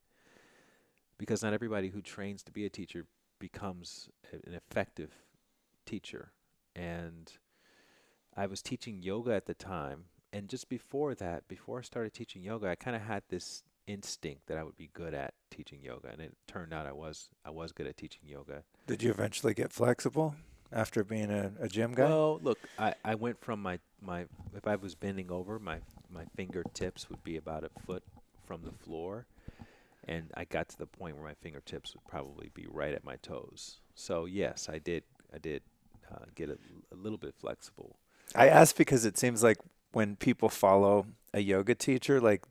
because not everybody who trains to be a teacher becomes an effective teacher. And I was teaching yoga at the time, and just before that, before I started teaching yoga, I kind of had this instinct that I would be good at teaching yoga, and it turned out I was good at teaching yoga. Did you eventually get flexible after being a gym guy? Well, look, I went from my if I was bending over, my fingertips would be about a foot from the floor, and I got to the point where my fingertips would probably be right at my toes. So yes, I did get a little bit flexible. I ask because it seems like when people follow a yoga teacher, like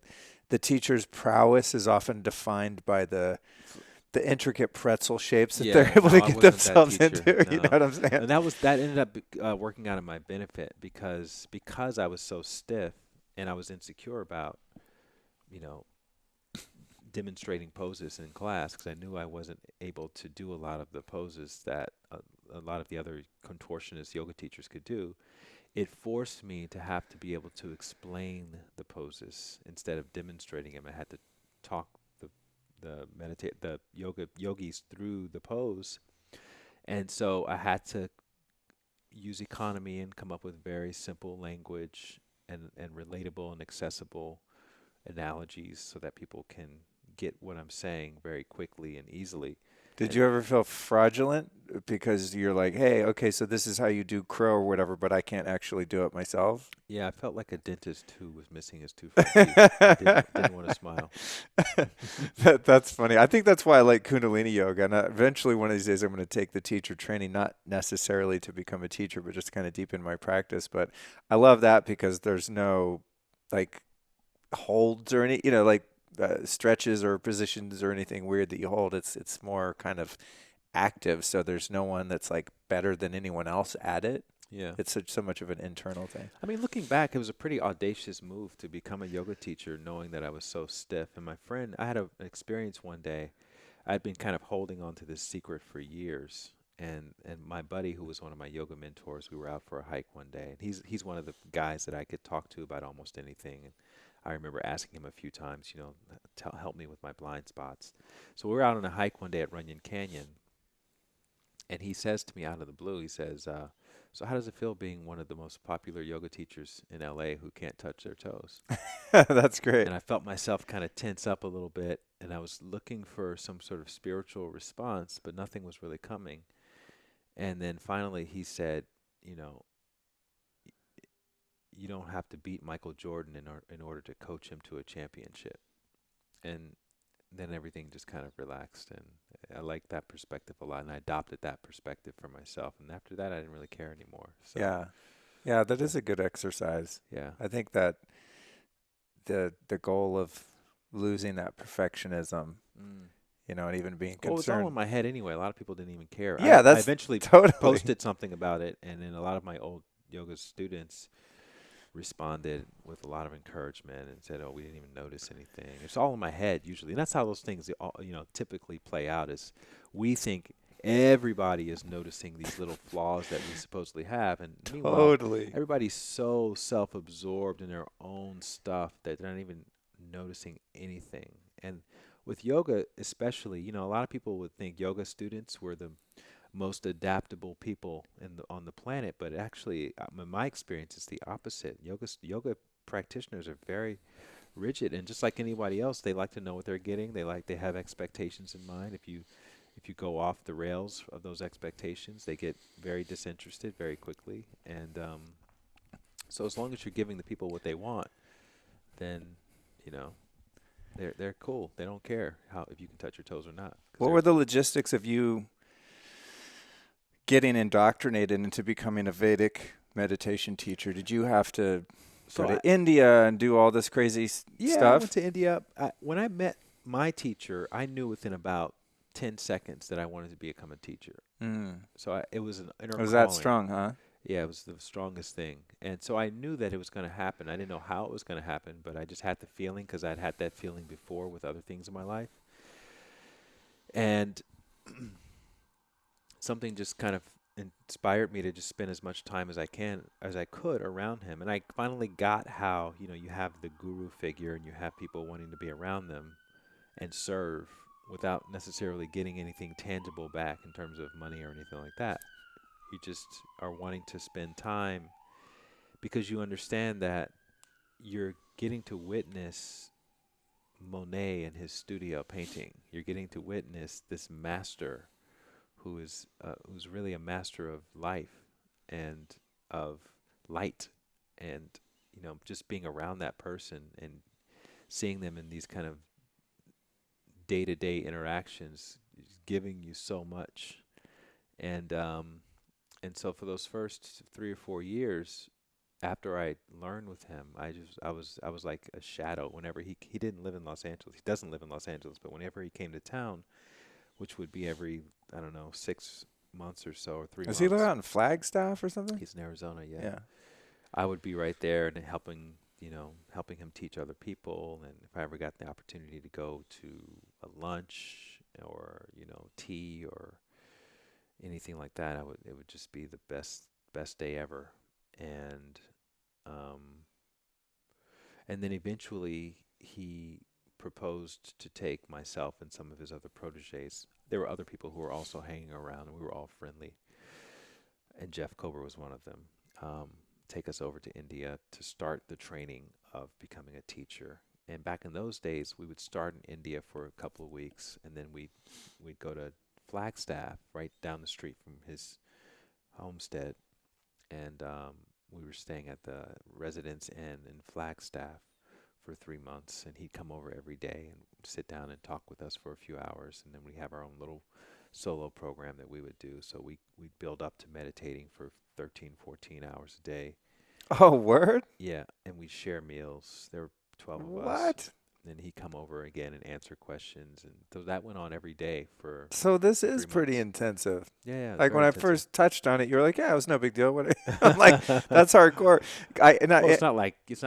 the teacher's prowess is often defined by the intricate pretzel shapes that they're able to I get wasn't that themselves teacher. into. You know No. what I'm saying? And that ended up working out in my benefit because I was so stiff and I was insecure about, you know, demonstrating poses in class, because I knew I wasn't able to do a lot of the poses that a lot of the other contortionist yoga teachers could do. It forced me to have to be able to explain the poses instead of demonstrating them. I had to talk the yogis through the pose, and so I had to use economy and come up with very simple language and relatable and accessible analogies so that people can get what I'm saying very quickly and easily. Did And you ever feel fraudulent because you're like, hey, okay, so this is how you do crow or whatever, but I can't actually do it myself? yeah, I felt like a dentist who was missing his two front teeth. I didn't want to smile. That's funny. I think that's why I like Kundalini yoga. And eventually, one of these days, I'm going to take the teacher training, not necessarily to become a teacher, but just kind of deepen my practice. But I love that because there's no like holds or any, like stretches or positions or anything weird that you hold. It's more kind of active. So there's no one that's like better than anyone else at it. Yeah. It's so much of an internal thing. I mean, looking back, it was a pretty audacious move to become a yoga teacher, knowing that I was so stiff. And my friend, I had an experience one day. I'd been kind of holding on to this secret for years. And my buddy, who was one of my yoga mentors, we were out for a hike one day. And he's one of the guys that I could talk to about almost anything. And I remember asking him a few times, help me with my blind spots. So we were out on a hike one day at Runyon Canyon. And he says to me out of the blue, he says, so how does it feel being one of the most popular yoga teachers in LA who can't touch their toes? That's great. And I felt myself kind of tense up a little bit, and I was looking for some sort of spiritual response, but nothing was really coming. And then finally he said, you don't have to beat Michael Jordan in order to coach him to a championship. And then everything just kind of relaxed, and I liked that perspective a lot, and I adopted that perspective for myself. And after that, I didn't really care anymore. So, yeah, that is a good exercise. yeah, I think that the goal of losing that perfectionism, and even being well, it was all in concerned. my head anyway. A lot of people didn't even care. Yeah, I that's eventually totally. posted something about it, and then a lot of my old yoga students responded with a lot of encouragement and said, "Oh, we didn't even notice anything." It's all in my head usually, and that's how those things, typically play out. Is we think everybody is noticing these little flaws that we supposedly have, and meanwhile, Totally. everybody's so self-absorbed in their own stuff that they're not even noticing anything. And with yoga, especially, a lot of people would think yoga students were the most adaptable people on the planet, but actually, in my experience, it's the opposite. Yoga practitioners are very rigid, and just like anybody else, they like to know what they're getting. They have expectations in mind. if you go off the rails of those expectations, they get very disinterested very quickly. And so as long as you're giving the people what they want, then, you know, they're cool. They don't care how if you can touch your toes or not. What were the logistics of you getting indoctrinated into becoming a Vedic meditation teacher? Did you have to go to India and do all this crazy stuff? I went to India. When I met my teacher, I knew within about 10 seconds that I wanted to become a teacher. So it was an inner Was calling. that strong, huh? Yeah, it was the strongest thing. And so I knew that it was going to happen. I didn't know how it was going to happen, but I just had the feeling because I'd had that feeling before with other things in my life. And something just kind of inspired me to just spend as much time as I could around him. And I finally got how, you know, you have the guru figure and you have people wanting to be around them and serve without necessarily getting anything tangible back in terms of money or anything like that. You just are wanting to spend time because you understand that you're getting to witness Monet in his studio painting. You're getting to witness this master who's really a master of life and of light, and you know, just being around that person and seeing them in these kind of day-to-day interactions is giving you so much. And so for those first 3 or 4 years after I learned with him, I was like a shadow. Whenever he didn't live in Los Angeles, he doesn't live in Los Angeles, but whenever he came to town, which would be every, I don't know, 6 months or so, or 3 months. Does he live out in Flagstaff or something? He's in Arizona, yeah. Yeah. I would be right there and helping him teach other people. And if I ever got the opportunity to go to a lunch or, you know, tea or anything like that, it would just be the best day ever. And then eventually he proposed to take myself and some of his other proteges. There were other people who were also hanging around, and we were all friendly. And Jeff Kober was one of them. Take us over to India to start the training of becoming a teacher. And back in those days, we would start in India for a couple of weeks, and then we'd go to Flagstaff, right down the street from his homestead, and we were staying at the Residence Inn in Flagstaff for 3 months, and he'd come over every day and sit down and talk with us for a few hours, and then we have our own little solo program that we would do. So we'd build up to meditating for 13, 14 hours a day. Oh, word? Yeah, and we'd share meals. There were 12 of us. What? Then he'd come over again and answer questions, and so that went on every day for. So this is 3 pretty months. intensive. Yeah. Like when I first touched on it, you were like, "Yeah, it was no big deal." I'm like, "That's hardcore." It's not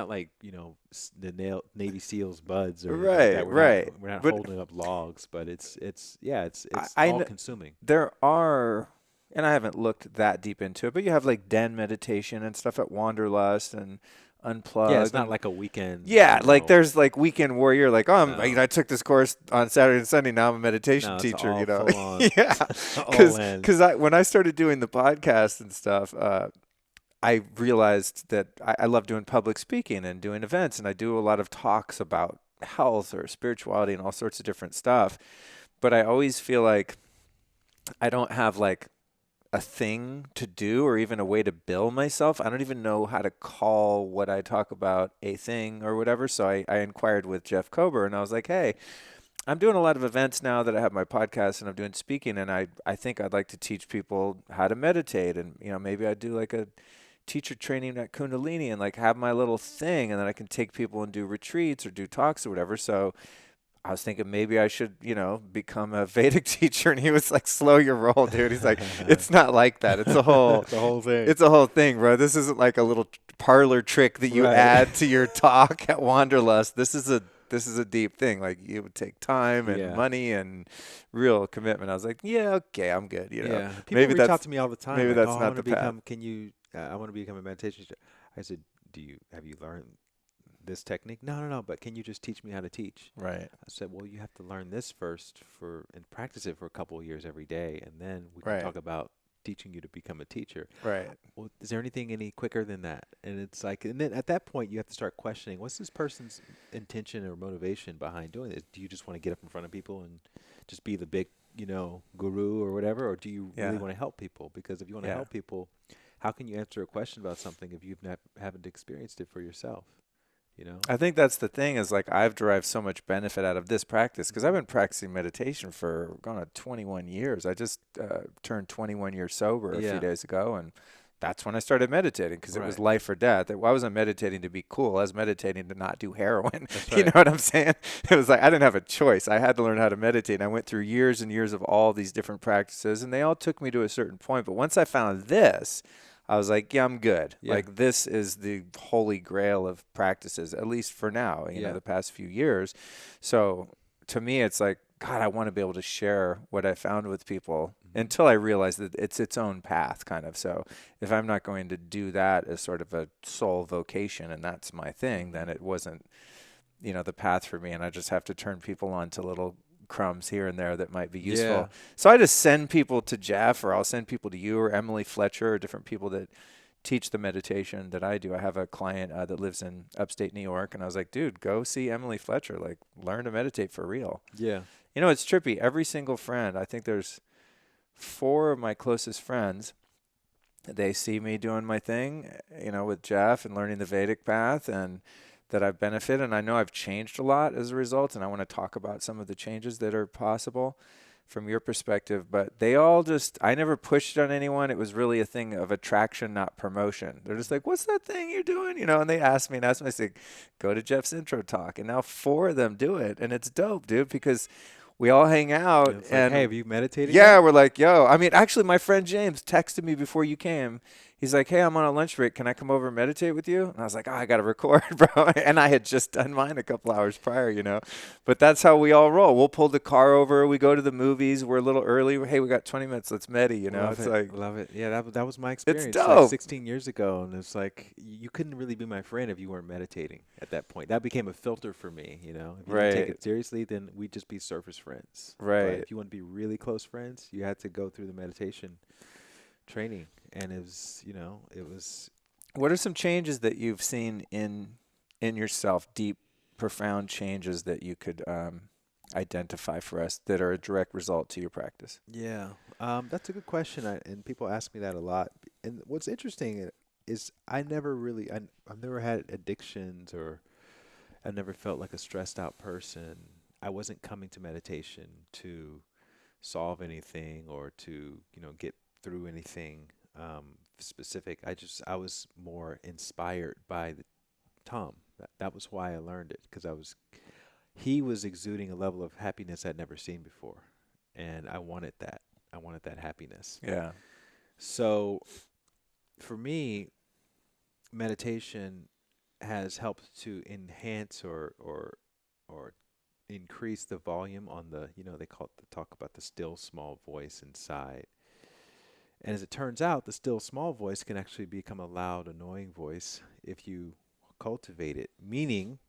like you know the Navy SEALs buds or right, that. Right. We're not But holding up logs, but it's I all consuming. There are, and I haven't looked that deep into it, but you have like den meditation and stuff at Wanderlust and Unplugged. Yeah, it's not like a weekend. Yeah, like there's like Weekend Warrior, like, oh, No. I took this course on Saturday and Sunday. Now I'm a meditation No, teacher. all You know, full on. yeah, All in. because when I started doing the podcast and stuff, I realized that I love doing public speaking and doing events, and I do a lot of talks about health or spirituality and all sorts of different stuff. But I always feel like I don't have like a thing to do or even a way to bill myself. I don't even know how to call what I talk about a thing or whatever. So I inquired with Jeff Kober, and I was like, hey, I'm doing a lot of events now that I have my podcast and I'm doing speaking, and I think I'd like to teach people how to meditate, and you know, maybe I'd do like a teacher training at Kundalini and like have my little thing, and then I can take people and do retreats or do talks or whatever. So I was thinking maybe I should, you know, become a Vedic teacher. And he was like, slow your roll, dude. He's like, it's not like that. It's a whole, the whole thing. It's a whole thing, bro. This isn't like a little parlor trick that you add to your talk at Wanderlust. This is a deep thing. Like it would take time and money and real commitment. I was like, yeah, okay, I'm good. You know, yeah. People reach out to me all the time. Maybe like, that's not the path. I want to become a meditation teacher. I said, have you learned this technique? No, but can you just teach me how to teach? Right. I said, well, you have to learn this first and practice it for a couple of years every day, and then we can talk about teaching you to become a teacher. Right. Well, is there anything any quicker than that? And it's like, and then at that point you have to start questioning, what's this person's intention or motivation behind doing this? Do you just want to get up in front of people and just be the big guru or whatever, or do you really Yeah. want to help people? Because if you want to Yeah. help people, how can you answer a question about something if you've not haven't experienced it for yourself? You know? I think that's the thing is like I've derived so much benefit out of this practice because I've Hmm. been practicing meditation for going on 21 years. I just turned 21 years sober a few Yeah. days ago, and that's when I started meditating because it was Right. life or death. I wasn't meditating to be cool. I was meditating to not do heroin. That's You know right. what I'm saying? It was like I didn't have a choice. I had to learn how to meditate. And I went through years and years of all these different practices, and they all took me to a certain point. But once I found this, I was like, yeah, I'm good. Yeah. Like this is the holy grail of practices, at least for now, Yeah. the past few years. So to me, it's like, God, I want to be able to share what I found with people Hmm. until I realize that it's its own path, kind of. So if I'm not going to do that as sort of a soul vocation and that's my thing, then Hmm. it wasn't, the path for me. And I just have to turn people on to little crumbs here and there that might be Yeah. useful. So I just send people to Jeff, or I'll send people to you or Emily Fletcher, or different people that teach the meditation that I do. I have a client that lives in upstate New York, and I was like, dude, go see Emily Fletcher. Like, learn to meditate for real. Yeah. It's trippy. Every single friend, I think there's 4 of my closest friends, they see me doing my thing, with Jeff and learning the Vedic path, and that I've benefited. And I know I've changed a lot as a result. And I want to talk about some of the changes that are possible from your perspective. But they all I never pushed it on anyone. It was really a thing of attraction, not promotion. They're just like, what's that thing you're doing? And they ask me, I say, go to Jeff's intro talk. And now 4 of them do it. And it's dope, dude, because we all hang out It's like, hey, and have you meditated yeah, yet? we're like, yo. I mean, actually, my friend James texted me before you came. He's like, hey, I'm on a lunch break. Can I come over and meditate with you? And I was like, oh, I got to record, bro. And I had just done mine a couple hours prior. But that's how we all roll. We'll pull the car over. We go to the movies. We're a little early. Hey, we got 20 minutes. Let's medi. Love It's it. like, Love it. Yeah, that was my it's experience like dope. 16 years ago. And it's like, you couldn't really be my friend if you weren't meditating at that point. That became a filter for me. If you didn't take Right. it seriously, then we'd just be surface friends. But Right. if you want to be really close friends, you had to go through the meditation training. And it was, What are some changes that you've seen in yourself, deep, profound changes that you could identify for us that are a direct result to your practice? yeah, that's a good question. And people ask me that a lot. And what's interesting is I've never had addictions, or I never felt like a stressed out person. I wasn't coming to meditation to solve anything or to, get through anything specific. I was more inspired by Tom. That was why I learned it, because he was exuding a level of happiness I'd never seen before, and I wanted that. I wanted that happiness. Yeah. So for me, meditation has helped to enhance or increase the volume on they talk about the still small voice inside. And as it turns out, the still small voice can actually become a loud, annoying voice if you cultivate it. Meaning,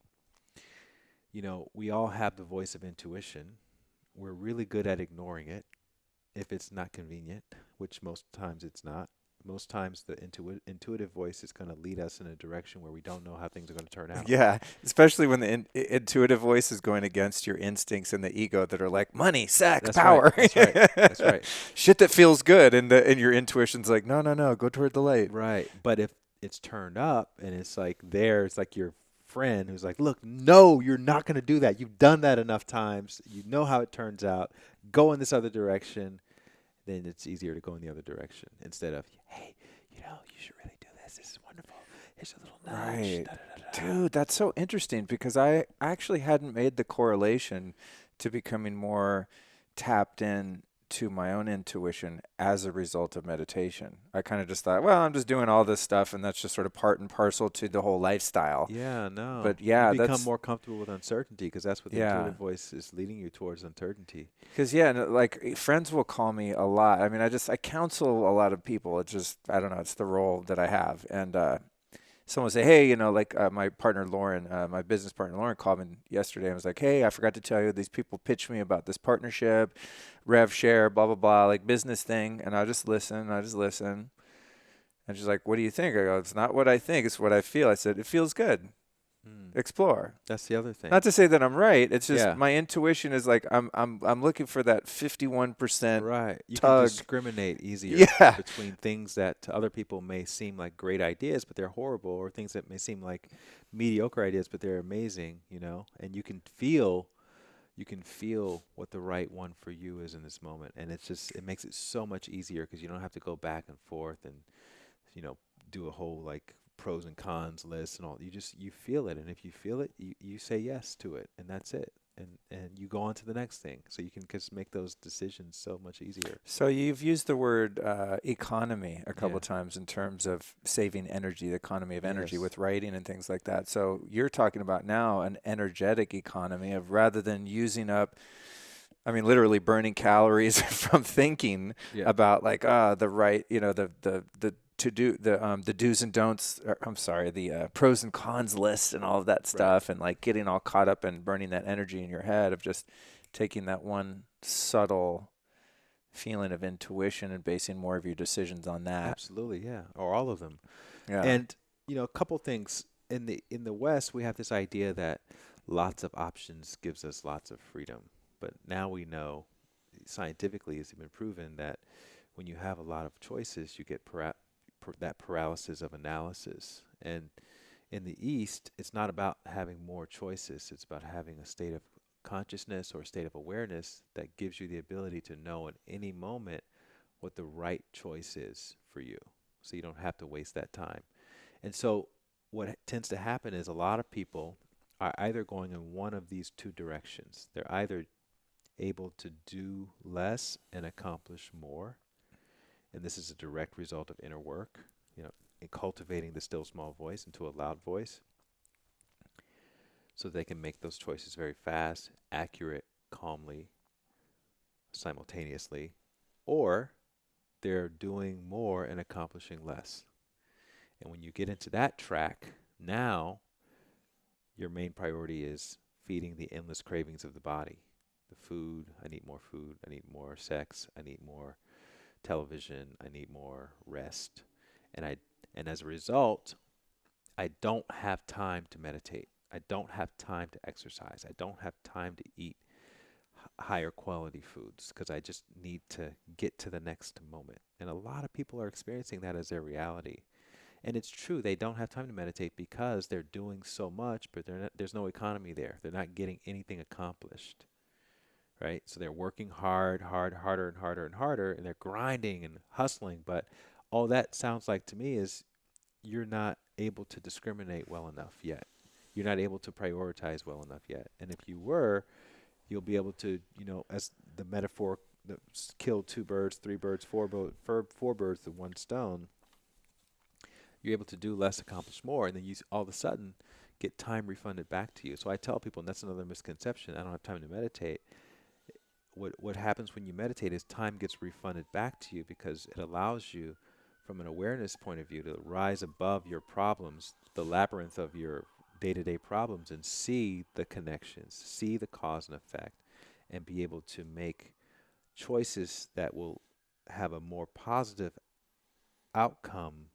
we all have the voice of intuition. We're really good at ignoring it if it's not convenient, which most times it's not. Most times the intuitive voice is going to lead us in a direction where we don't know how things are going to turn out. Yeah, especially when the intuitive voice is going against your instincts and the ego that are like money, sex, That's right. power. That's right. That's right. Shit that feels good, and your intuition's like, no, no, no, go toward the light. Right. But if it's turned up and it's like your friend who's like, look, no, you're not going to do that. You've done that enough times. You know how it turns out. Go in this other direction. Then it's easier to go in the other direction instead of, hey, you should really do this. This is wonderful. Here's a little nudge. Right. Da, da, da, da. Dude, that's so interesting because I actually hadn't made the correlation to becoming more tapped in to my own intuition as a result of meditation. I kind of just thought, well, I'm just doing all this stuff and that's just sort of part and parcel to the whole lifestyle. Yeah, no. But You yeah, become that's more comfortable with uncertainty because that's what the yeah. intuitive voice is leading you towards, uncertainty. Because yeah, like friends will call me a lot. I mean, I counsel a lot of people. It's just I don't know. It's the role that I have. And someone will say, hey, like my partner Lauren, my business partner Lauren called me yesterday and was like, hey, I forgot to tell you, these people pitched me about this partnership, rev share, blah blah blah, like business thing. And I just listen. And she's like, what do you think? I go, it's not what I think. It's what I feel. I said, it feels good. Explore. That's the other thing. Not to say that I'm right. It's just Yeah. my intuition is like I'm looking for that 51% Right. You can tug. discriminate easier Yeah. between things that to other people may seem like great ideas, but they're horrible, or things that may seem like mediocre ideas, but they're amazing, and you can feel what the right one for you is in this moment. And it makes it so much easier because you don't have to go back and forth and, do a whole like pros and cons list and all. You feel it. And if you feel it, you say yes to it, and that's it. And you go on to the next thing. So you can just make those decisions so much easier. So you've used the word economy a couple Yeah. times in terms of saving energy, the economy of energy Yes. with writing and things like that. So you're talking about now an energetic economy of rather than using up, I mean, literally burning calories from thinking Yeah. about like the right, the to do the do's and don'ts. I'm sorry, the pros and cons list and all of that Right. stuff, and like getting all caught up and burning that energy in your head of just taking that one subtle feeling of intuition and basing more of your decisions on that. Absolutely, yeah. Or all of them. Yeah. And a couple things in the West, we have this idea that lots of options gives us lots of freedom. But now we know scientifically it's been proven that when you have a lot of choices, you get that paralysis of analysis. And in the East, it's not about having more choices. It's about having a state of consciousness or a state of awareness that gives you the ability to know in any moment what the right choice is for you. So you don't have to waste that time. And so what tends to happen is a lot of people are either going in one of these two directions. They're either able to do less and accomplish more. And this is a direct result of inner work, in cultivating the still small voice into a loud voice, so they can make those choices very fast, accurate, calmly, simultaneously, or they're doing more and accomplishing less. And when you get into that track, now your main priority is feeding the endless cravings of the body. The food, I need more sex, I need more television, I need more rest. And as a result, I don't have time to meditate. I don't have time to exercise. I don't have time to eat higher quality foods because I just need to get to the next moment. And a lot of people are experiencing that as their reality. And it's true, they don't have time to meditate because they're doing so much, but there's no economy there. They're not getting anything accomplished, right? So they're working harder and harder, and they're grinding and hustling. But all that sounds like to me is you're not able to discriminate well enough yet. You're not able to prioritize well enough yet. And if you were, you'll be able to, as the metaphor, kill two birds, three birds, four birds with one stone. You're able to do less, accomplish more, and then you all of a sudden get time refunded back to you. So I tell people, and that's another misconception, I don't have time to meditate. What happens when you meditate is time gets refunded back to you because it allows you, from an awareness point of view, to rise above your problems, the labyrinth of your day-to-day problems, and see the connections, see the cause and effect, and be able to make choices that will have a more positive outcome,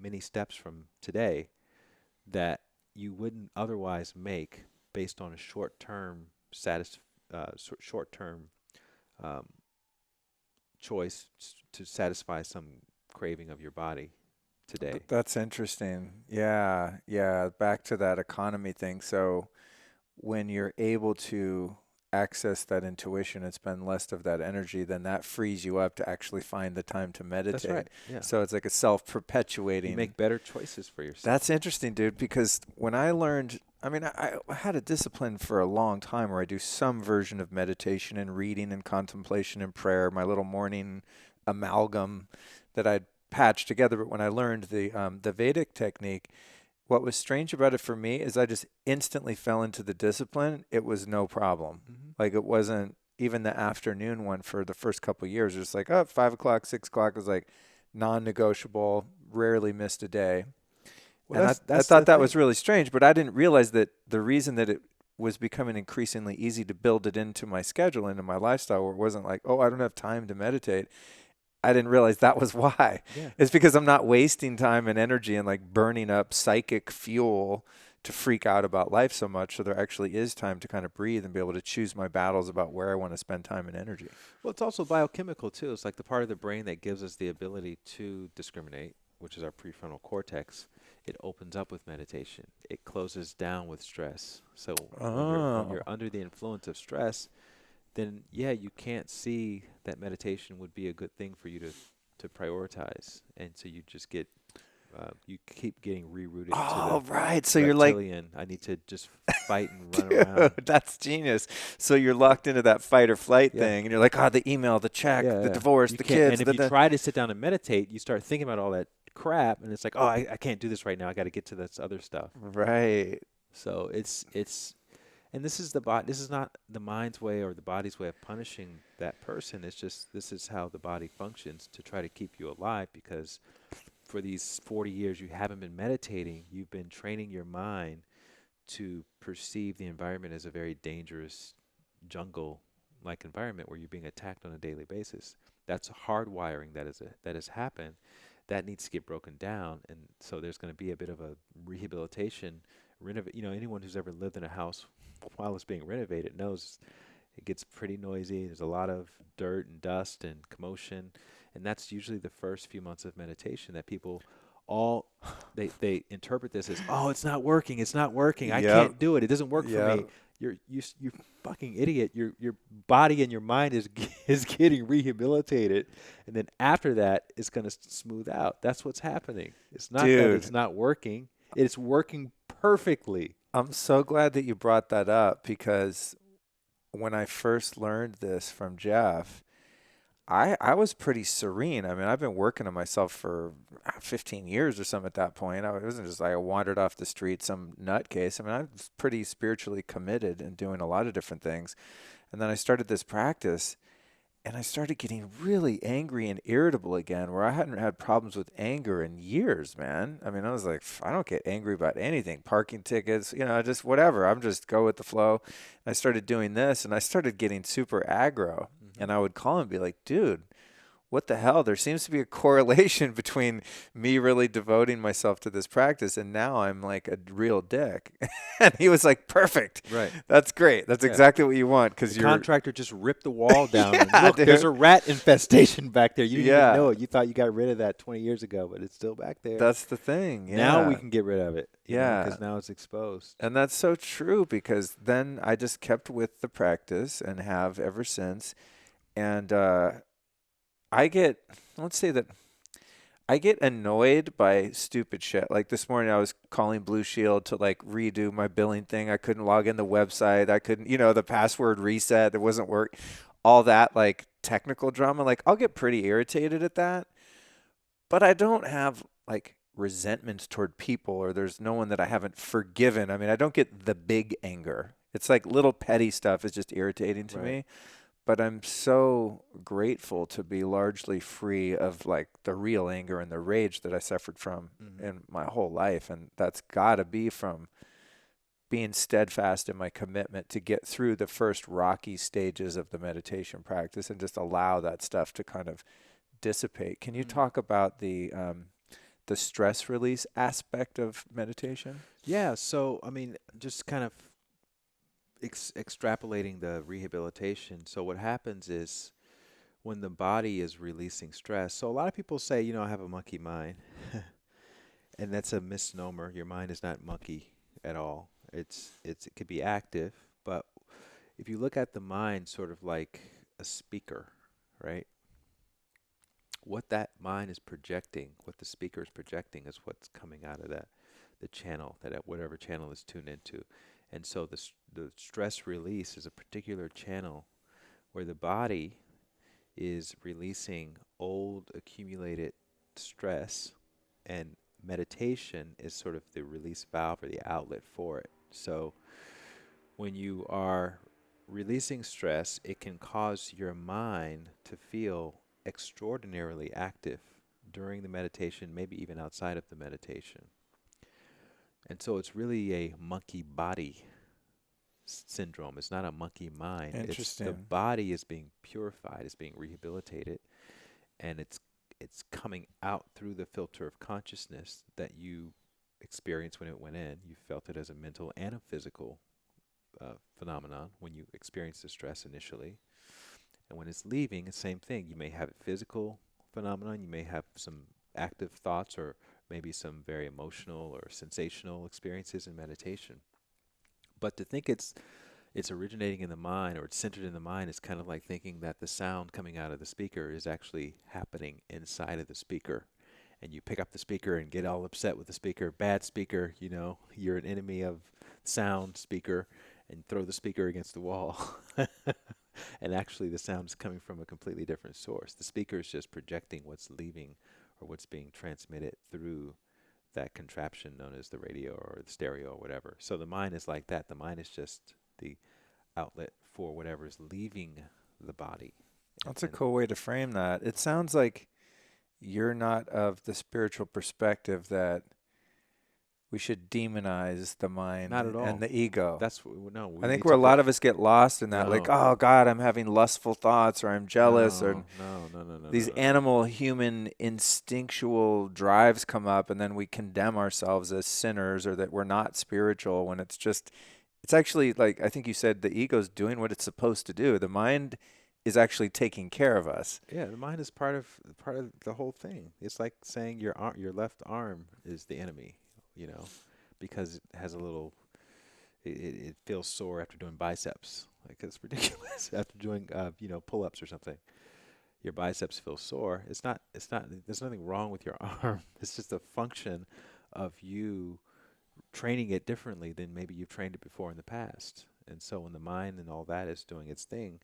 many steps from today that you wouldn't otherwise make based on a short-term choice to satisfy some craving of your body today. That's interesting. Yeah. Yeah. Back to that economy thing. So when you're able to access that intuition and spend less of that energy, then that frees you up to actually find the time to meditate. That's right. Yeah. So it's like a self-perpetuating. You make better choices for yourself. That's interesting, dude, because when I learned, I had a discipline for a long time where I do some version of meditation and reading and contemplation and prayer, my little morning amalgam that I'd patched together. But when I learned the Vedic technique, what was strange about it for me is I just instantly fell into the discipline. It was no problem. Mm-hmm. Like it wasn't even the afternoon one for the first couple of years. It was like, 5 o'clock, 6 o'clock was like non-negotiable, rarely missed a day. Well, and I thought that was really strange, but I didn't realize that the reason that it was becoming increasingly easy to build it into my schedule, into my lifestyle, where it wasn't like, oh, I don't have time to meditate. I didn't realize that was why. Yeah. It's because I'm not wasting time and energy and like burning up psychic fuel to freak out about life so much. So there actually is time to kind of breathe and be able to choose my battles about where I want to spend time and energy. Well, it's also biochemical too. It's like the part of the brain that gives us the ability to discriminate, which is our prefrontal cortex. It opens up with meditation. It closes down with stress. So when you're under the influence of stress, then yeah, you can't see that meditation would be a good thing for you to prioritize, and so you just get you keep getting rerouted to the Right. So you're like, reptilian. I need to just fight and run dude, around. that's genius. So you're locked into that fight or flight Yeah. thing, and you're like, the email, the check, Yeah, the yeah. divorce, You the can't, kids. and if you try to sit down and meditate, you start thinking about all that crap, and it's like, oh, I can't do this right now. I got to get to this other stuff. Right. So and this is this is not the mind's way or the body's way of punishing that person. It's just this is how the body functions to try to keep you alive, because for these 40 years you haven't been meditating. You've been training your mind to perceive the environment as a very dangerous jungle-like environment where you're being attacked on a daily basis. That's hardwiring that has happened. That needs to get broken down, and so there's going to be a bit of a rehabilitation, anyone who's ever lived in a house while it's being renovated knows it gets pretty noisy. There's a lot of dirt and dust and commotion, and that's usually the first few months of meditation that people all they interpret this as, oh, it's not working, I can't do it, it doesn't work for me. You fucking idiot. Your body and your mind is getting rehabilitated, and then after that it's going to smooth out. That's what's happening. It's not that it's not working. It's working perfectly. I'm so glad that you brought that up, because when I first learned this from Jeff, I was pretty serene. I mean, I've been working on myself for 15 years or something at that point. It wasn't just like I wandered off the street, some nutcase. I mean, I was pretty spiritually committed and doing a lot of different things. And then I started this practice, and I started getting really angry and irritable again, where I hadn't had problems with anger in years, man. I mean, I was like, I don't get angry about anything. Parking tickets, just whatever. I'm just go with the flow. And I started doing this, and I started getting super aggro. And I would call him and be like, dude, what the hell? There seems to be a correlation between me really devoting myself to this practice and now I'm like a real dick. And he was like, perfect. Right. That's great. That's exactly what you want, because the contractor just ripped the wall down. And look, dude, there's a rat infestation back there. You didn't even know it. You thought you got rid of that 20 years ago, but it's still back there. That's the thing. Yeah. Now we can get rid of it. Yeah. Because now it's exposed. And that's so true, because then I just kept with the practice and have ever since. And I get annoyed by stupid shit. Like this morning I was calling Blue Shield to like redo my billing thing. I couldn't log in the website. I couldn't, the password reset. It wasn't work. All that like technical drama. Like I'll get pretty irritated at that. But I don't have like resentment toward people, or there's no one that I haven't forgiven. I mean, I don't get the big anger. It's like little petty stuff is just irritating to me. But I'm so grateful to be largely free of like the real anger and the rage that I suffered from in my whole life. And that's got to be from being steadfast in my commitment to get through the first rocky stages of the meditation practice and just allow that stuff to kind of dissipate. Can you talk about the stress release aspect of meditation? Yeah. So, I mean, just kind of extrapolating the rehabilitation. So what happens is when the body is releasing stress. So a lot of people say, I have a monkey mind. And that's a misnomer. Your mind is not monkey at all. It could be active, but if you look at the mind sort of like a speaker, right? What that mind is projecting, what the speaker is projecting, is what's coming out of the channel, whatever channel is tuned into. And so the stress release is a particular channel where the body is releasing old accumulated stress, and meditation is sort of the release valve or the outlet for it. So when you are releasing stress, it can cause your mind to feel extraordinarily active during the meditation, maybe even outside of the meditation. And so it's really a monkey body syndrome. It's not a monkey mind. Interesting. The body is being purified, it's being rehabilitated, and it's coming out through the filter of consciousness that you experience when it went in. You felt it as a mental and a physical phenomenon when you experience the stress initially. And when it's leaving, the same thing. You may have a physical phenomenon. You may have some active thoughts or maybe some very emotional or sensational experiences in meditation. But to think it's originating in the mind or it's centered in the mind is kind of like thinking that the sound coming out of the speaker is actually happening inside of the speaker. And you pick up the speaker and get all upset with the speaker, bad speaker, you're an enemy of sound speaker, and throw the speaker against the wall. And actually the sound is coming from a completely different source. The speaker is just projecting what's leaving or what's being transmitted through that contraption known as the radio or the stereo or whatever. So the mind is like that. The mind is just the outlet for whatever is leaving the body. That's a cool way to frame that. It sounds like you're not of the spiritual perspective that we should demonize the mind Not at all. and the ego. No. I think where a lot of us get lost in that, like, No. oh God, I'm having lustful thoughts, or I'm jealous, or No. these animal, human, instinctual drives come up, and then we condemn ourselves as sinners or that we're not spiritual. When it's actually like I think you said, the ego's doing what it's supposed to do. The mind is actually taking care of us. Yeah, the mind is part of the whole thing. It's like saying your left arm is the enemy, because it has a little. It feels sore after doing biceps. Like, it's ridiculous. After doing pull-ups or something, your biceps feel sore. It's not. There's nothing wrong with your arm. It's just a function of you training it differently than maybe you've trained it before in the past. And so when the mind and all that is doing its thing,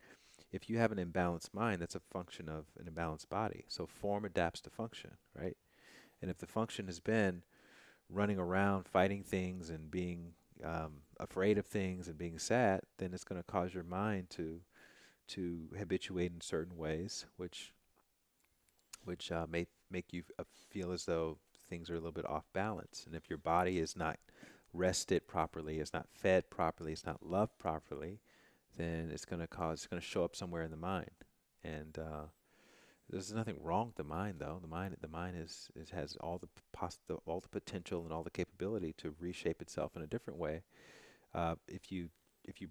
if you have an imbalanced mind, that's a function of an imbalanced body. So form adapts to function, right? And if the function has been running around fighting things and being afraid of things and being sad, then it's going to cause your mind to habituate in certain ways, which may make you feel as though things are a little bit off balance. And if your body is not rested properly, it's not fed properly, it's not loved properly, then it's going to show up somewhere in the mind. And there's nothing wrong with the mind, though. The mind has all the potential and all the capability to reshape itself in a different way. If you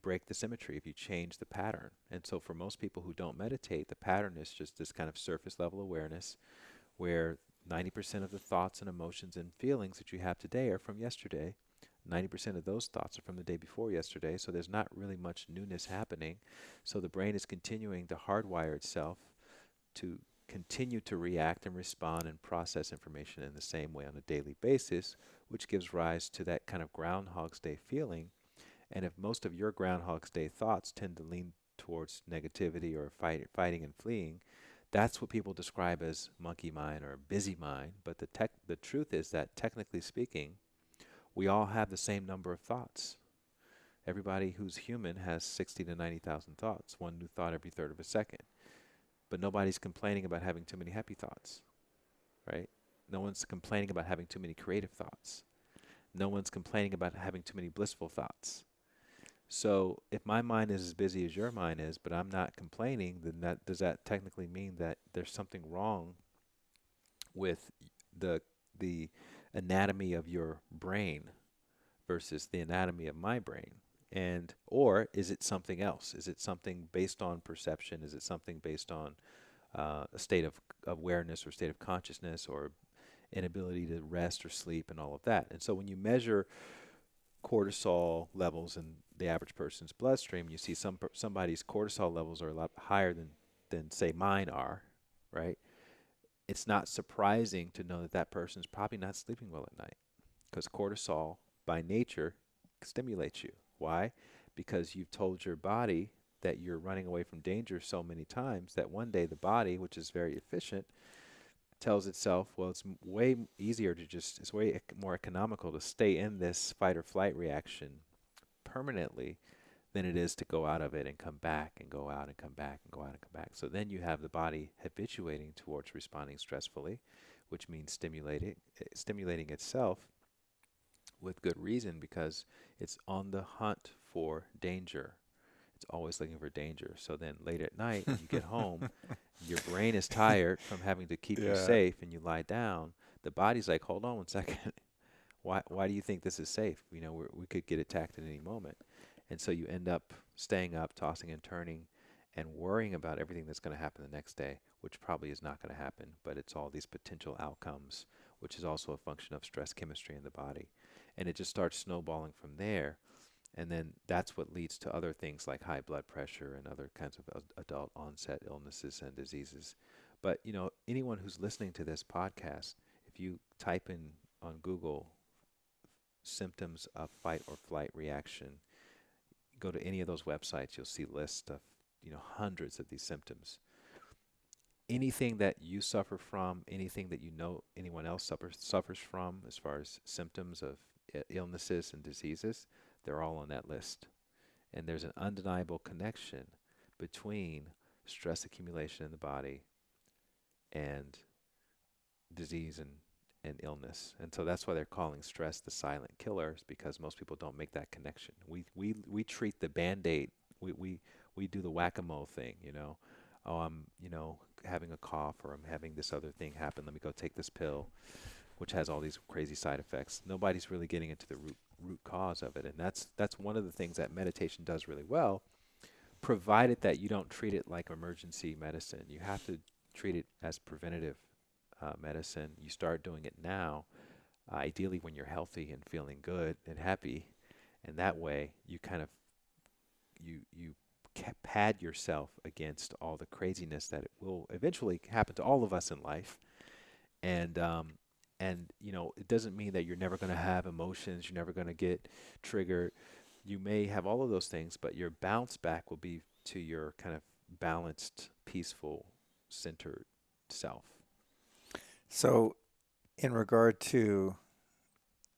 break the symmetry, if you change the pattern. And so for most people who don't meditate, the pattern is just this kind of surface level awareness where 90% of the thoughts and emotions and feelings that you have today are from yesterday. 90% of those thoughts are from the day before yesterday, so there's not really much newness happening. So the brain is continuing to hardwire itself to continue to react and respond and process information in the same way on a daily basis, which gives rise to that kind of Groundhog's Day feeling. And if most of your Groundhog's Day thoughts tend to lean towards negativity or fighting and fleeing, that's what people describe as monkey mind or busy mind. But the truth is that, technically speaking, we all have the same number of thoughts. Everybody who's human has 60 to 90,000 thoughts, one new thought every third of a second. But nobody's complaining about having too many happy thoughts, right? No one's complaining about having too many creative thoughts. No one's complaining about having too many blissful thoughts. So if my mind is as busy as your mind is, but I'm not complaining, then does that technically mean that there's something wrong with the anatomy of your brain versus the anatomy of my brain? Or is it something else? Is it something based on perception? Is it something based on a state of awareness or state of consciousness or inability to rest or sleep and all of that? And so when you measure cortisol levels in the average person's bloodstream, you see somebody's cortisol levels are a lot higher than say mine are, right? It's not surprising to know that person's probably not sleeping well at night, because cortisol by nature stimulates you. Why? Because you've told your body that you're running away from danger so many times that one day the body, which is very efficient, tells itself, well, it's way easier it's way more economical to stay in this fight or flight reaction permanently than it is to go out of it and come back and go out and come back and go out and come back. So then you have the body habituating towards responding stressfully, which means stimulating itself with good reason, because it's on the hunt for danger. It's always looking for danger. So then late at night, when you get home, your brain is tired from having to keep you safe, and you lie down. The body's like, hold on one second. Why do you think this is safe? We could get attacked at any moment. And so you end up staying up, tossing and turning, and worrying about everything that's going to happen the next day, which probably is not going to happen, but it's all these potential outcomes, which is also a function of stress chemistry in the body. And it just starts snowballing from there. And then that's what leads to other things like high blood pressure and other kinds of adult onset illnesses and diseases. But, anyone who's listening to this podcast, if you type in on Google symptoms of fight or flight reaction, go to any of those websites, you'll see lists of, hundreds of these symptoms. Anything that you suffer from, anything that anyone else suffers from as far as symptoms of illnesses and diseases, they're all on that list. And there's an undeniable connection between stress accumulation in the body and disease and illness. And so that's why they're calling stress the silent killer, is because most people don't make that connection. We treat the Band-Aid, we do the whack-a-mole thing, Oh, I'm, having a cough, or I'm having this other thing happen. Let me go take this pill, which has all these crazy side effects. Nobody's really getting into the root cause of it. And that's one of the things that meditation does really well, provided that you don't treat it like emergency medicine. You have to treat it as preventative medicine. You start doing it now, ideally when you're healthy and feeling good and happy, and that way you kind of you pad yourself against all the craziness that it will eventually happen to all of us in life. And it doesn't mean that you're never going to have emotions, you're never going to get triggered. You may have all of those things, but your bounce back will be to your kind of balanced, peaceful, centered self. So, in regard to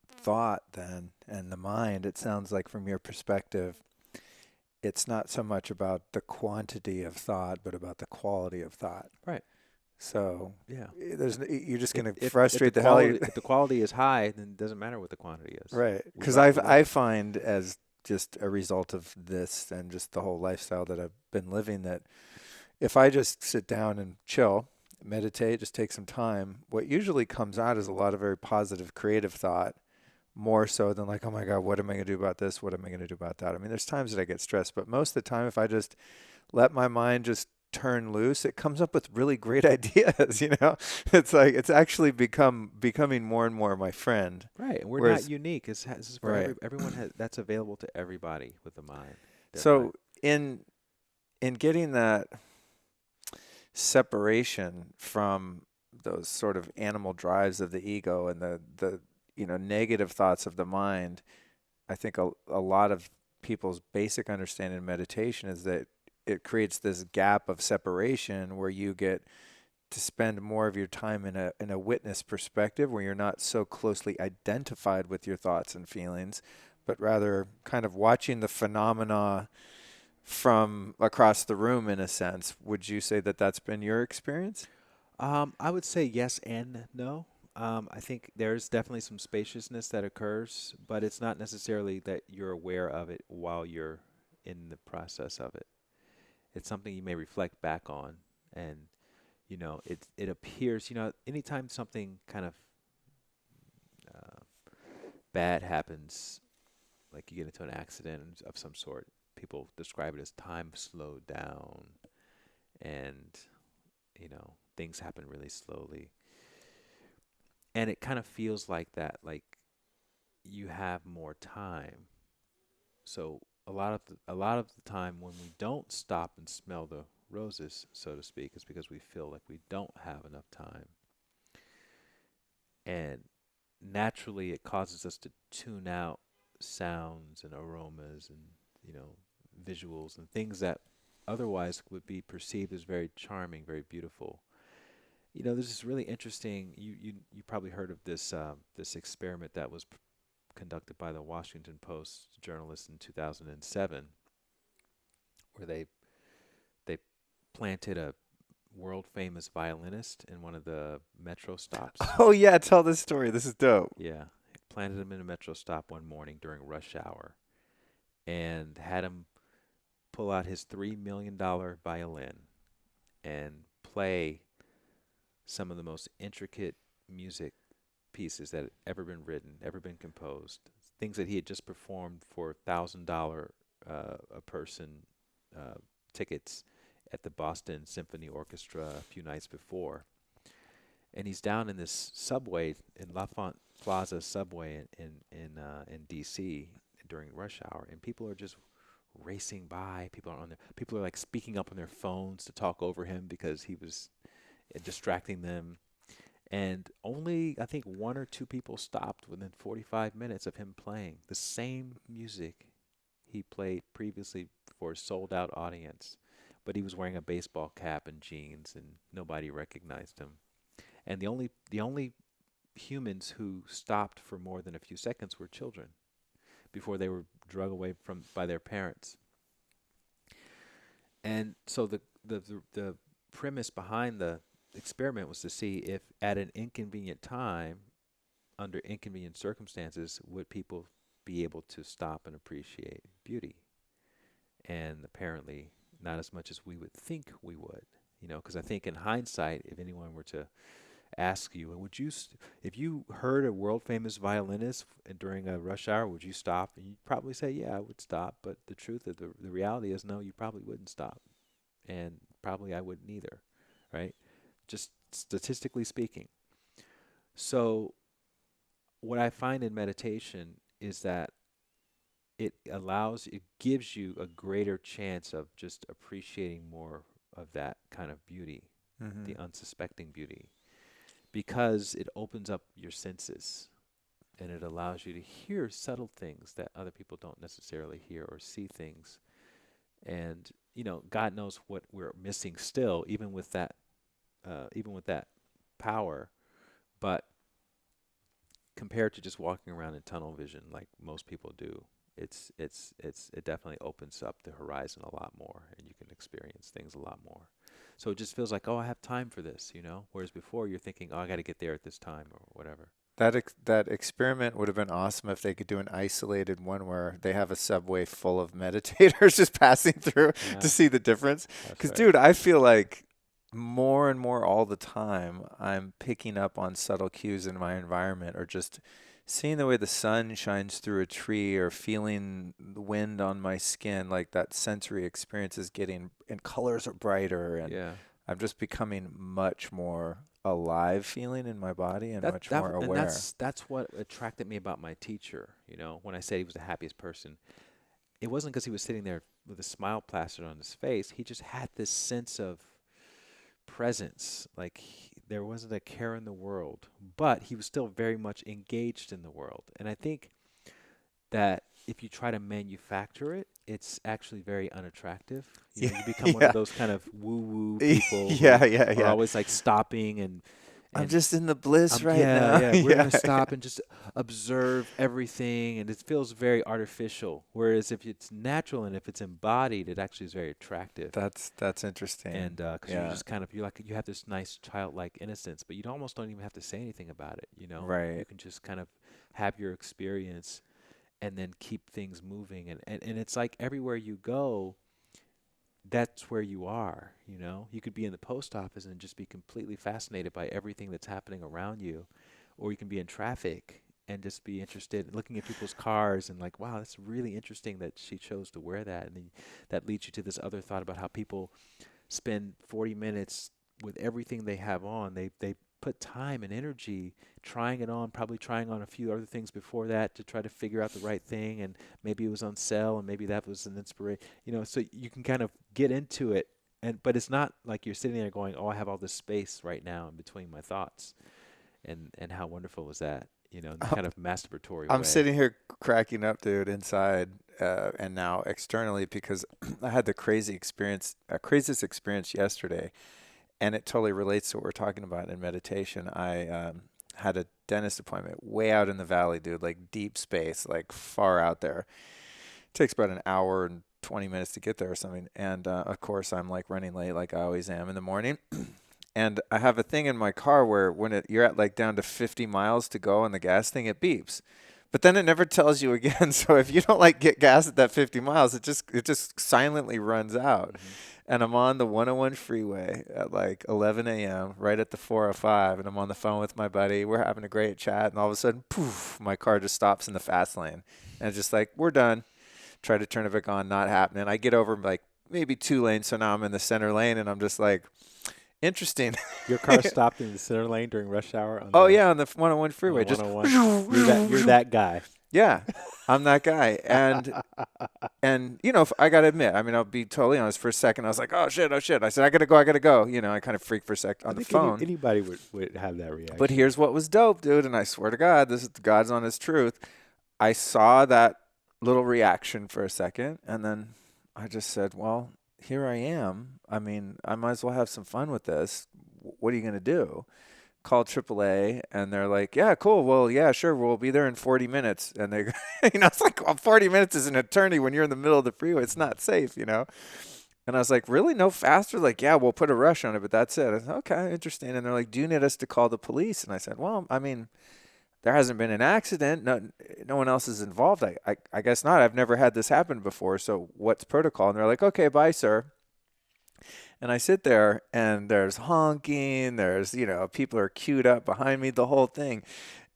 thought, then, and the mind, it sounds like from your perspective, it's not so much about the quantity of thought, but about the quality of thought. Right. So, Yeah, you're just going to frustrate the hell out of you. If the quality is high, then it doesn't matter what the quantity is. Right. Because I find, as just a result of this and just the whole lifestyle that I've been living, that if I just sit down and chill, meditate, just take some time, what usually comes out is a lot of very positive, creative thought, more so than like, oh my God, what am I going to do about this? What am I going to do about that? I mean, there's times that I get stressed, but most of the time, if I just let my mind just turn loose, it comes up with really great ideas. It's like it's actually becoming more and more my friend. Right, and we're Whereas, not unique. This is for right. everyone. That's available to everybody with the mind. So in getting that separation from those sort of animal drives of the ego and the negative thoughts of the mind, I think a lot of people's basic understanding of meditation is that it creates this gap of separation where you get to spend more of your time in a witness perspective, where you're not so closely identified with your thoughts and feelings, but rather kind of watching the phenomena from across the room, in a sense. Would you say that that's been your experience? I would say yes and no. I think there's definitely some spaciousness that occurs, but it's not necessarily that you're aware of it while you're in the process of it. It's something you may reflect back on, and it appears, anytime something kind of bad happens, like you get into an accident of some sort, people describe it as time slowed down, and things happen really slowly, and it kind of feels like that, like you have more time. So a lot of the time when we don't stop and smell the roses, so to speak, is because we feel like we don't have enough time. And naturally it causes us to tune out sounds and aromas and, visuals and things that otherwise would be perceived as very charming, very beautiful. There's this really interesting, you probably heard of this this experiment that was conducted by the Washington Post journalists in 2007, where they planted a world famous violinist in one of the metro stops. Oh yeah, tell this story. This is dope. Yeah, planted him in a metro stop one morning during rush hour, and had him pull out his $3 million violin and play some of the most intricate music pieces that had ever been written, ever been composed, things that he had just performed for $1,000 a person tickets at the Boston Symphony Orchestra a few nights before. And he's down in this subway in L'Enfant Plaza subway in D.C. during rush hour, and people are just racing by. People are like speaking up on their phones to talk over him because he was distracting them. And only, I think, one or two people stopped within 45 minutes of him playing the same music he played previously for a sold-out audience. But he was wearing a baseball cap and jeans, and nobody recognized him. And the only humans who stopped for more than a few seconds were children before they were drug away by their parents. And so the premise behind the experiment was to see if at an inconvenient time, under inconvenient circumstances, would people be able to stop and appreciate beauty. And apparently not as much as we would think we would, because I think in hindsight, if anyone were to ask you, if you heard a world famous violinist during a rush hour, would you stop? And you'd probably say, yeah, I would stop. But the truth of the reality is, no, you probably wouldn't stop. And probably I wouldn't either, right? Just statistically speaking. So what I find in meditation is that it gives you a greater chance of just appreciating more of that kind of beauty, the unsuspecting beauty, because it opens up your senses and it allows you to hear subtle things that other people don't necessarily hear, or see things. And, God knows what we're missing still, even with that power. But compared to just walking around in tunnel vision like most people do, it definitely opens up the horizon a lot more, and you can experience things a lot more. So it just feels like, oh, I have time for this, whereas before you're thinking, oh, I got to get there at this time or whatever. That experiment would have been awesome if they could do an isolated one where they have a subway full of meditators just passing through to see the difference. Because, dude, I feel like more and more all the time I'm picking up on subtle cues in my environment, or just seeing the way the sun shines through a tree, or feeling the wind on my skin. Like that sensory experience is getting, and colors are brighter, and I'm just becoming much more alive feeling in my body, and much more aware. And that's what attracted me about my teacher. When I said he was the happiest person, it wasn't because he was sitting there with a smile plastered on his face. He just had this sense of presence, like there wasn't a care in the world, but he was still very much engaged in the world. And I think that if you try to manufacture it, it's actually very unattractive. You become one of those kind of woo-woo people who are always like stopping and I'm just in the bliss right now. We're going to stop and just observe everything, and it feels very artificial. Whereas if it's natural and if it's embodied, it actually is very attractive. That's interesting. And because you're just kind of, you have this nice childlike innocence, but you almost don't even have to say anything about it. Right. You can just kind of have your experience and then keep things moving. And it's like everywhere you go, that's where you are. You could be in the post office and just be completely fascinated by everything that's happening around you, or you can be in traffic and just be interested in looking at people's cars and like, wow, that's really interesting that she chose to wear that. And then that leads you to this other thought about how people spend 40 minutes with everything they have on. They put time and energy trying it on, probably trying on a few other things before that to try to figure out the right thing, and maybe it was on sale, and maybe that was an inspiration. So you can kind of get into it, but it's not like you're sitting there going, oh, I have all this space right now in between my thoughts, and how wonderful is that? Kind of masturbatory I'm way. sitting here cracking up, dude, inside and now externally, because I had the craziest experience yesterday. And it totally relates to what we're talking about in meditation. I had a dentist appointment way out in the valley, dude, like deep space, like far out there. It takes about an hour and 20 minutes to get there or something. And of course, I'm like running late like I always am in the morning. And I have a thing in my car where when you're at like down to 50 miles to go on the gas thing, it beeps. But then it never tells you again. So if you don't like get gas at that 50 miles, it just silently runs out. Mm-hmm. And I'm on the 101 freeway at like 11 a.m. right at the 405, and I'm on the phone with my buddy. We're having a great chat, and all of a sudden, poof, my car just stops in the fast lane, and it's just like, we're done. Try to turn it back on, not happening. I get over like maybe 2 lanes, so now I'm in the center lane, and I'm just like, interesting. Your car stopped in the center lane during rush hour on Oh the yeah, on the 101 on freeway, the just 101. You're that guy. yeah, I'm that guy. And if I gotta admit, I mean, I'll be totally honest. For a second, I was like, oh shit. I said, I gotta go. I kind of freaked for a sec on the phone. Anybody would have that reaction. But here's what was dope, dude. And I swear to God, this is God's honest truth. I saw that little reaction for a second, and then I just said, well, here I am. I mean, I might as well have some fun with this. What are you gonna do? Called AAA, and they're like, yeah, cool. Well, yeah, sure. We'll be there in 40 minutes. And they, it's like, well, 40 minutes is an eternity when you're in the middle of the freeway. It's not safe. And I was like, really? No faster? Like, yeah, we'll put a rush on it, but that's it. I said, okay, interesting. And they're like, do you need us to call the police? And I said, well, I mean, there hasn't been an accident. No one else is involved. I guess not. I've never had this happen before. So what's protocol? And they're like, okay, bye, sir. And I sit there, and there's honking, there's, people are queued up behind me, the whole thing.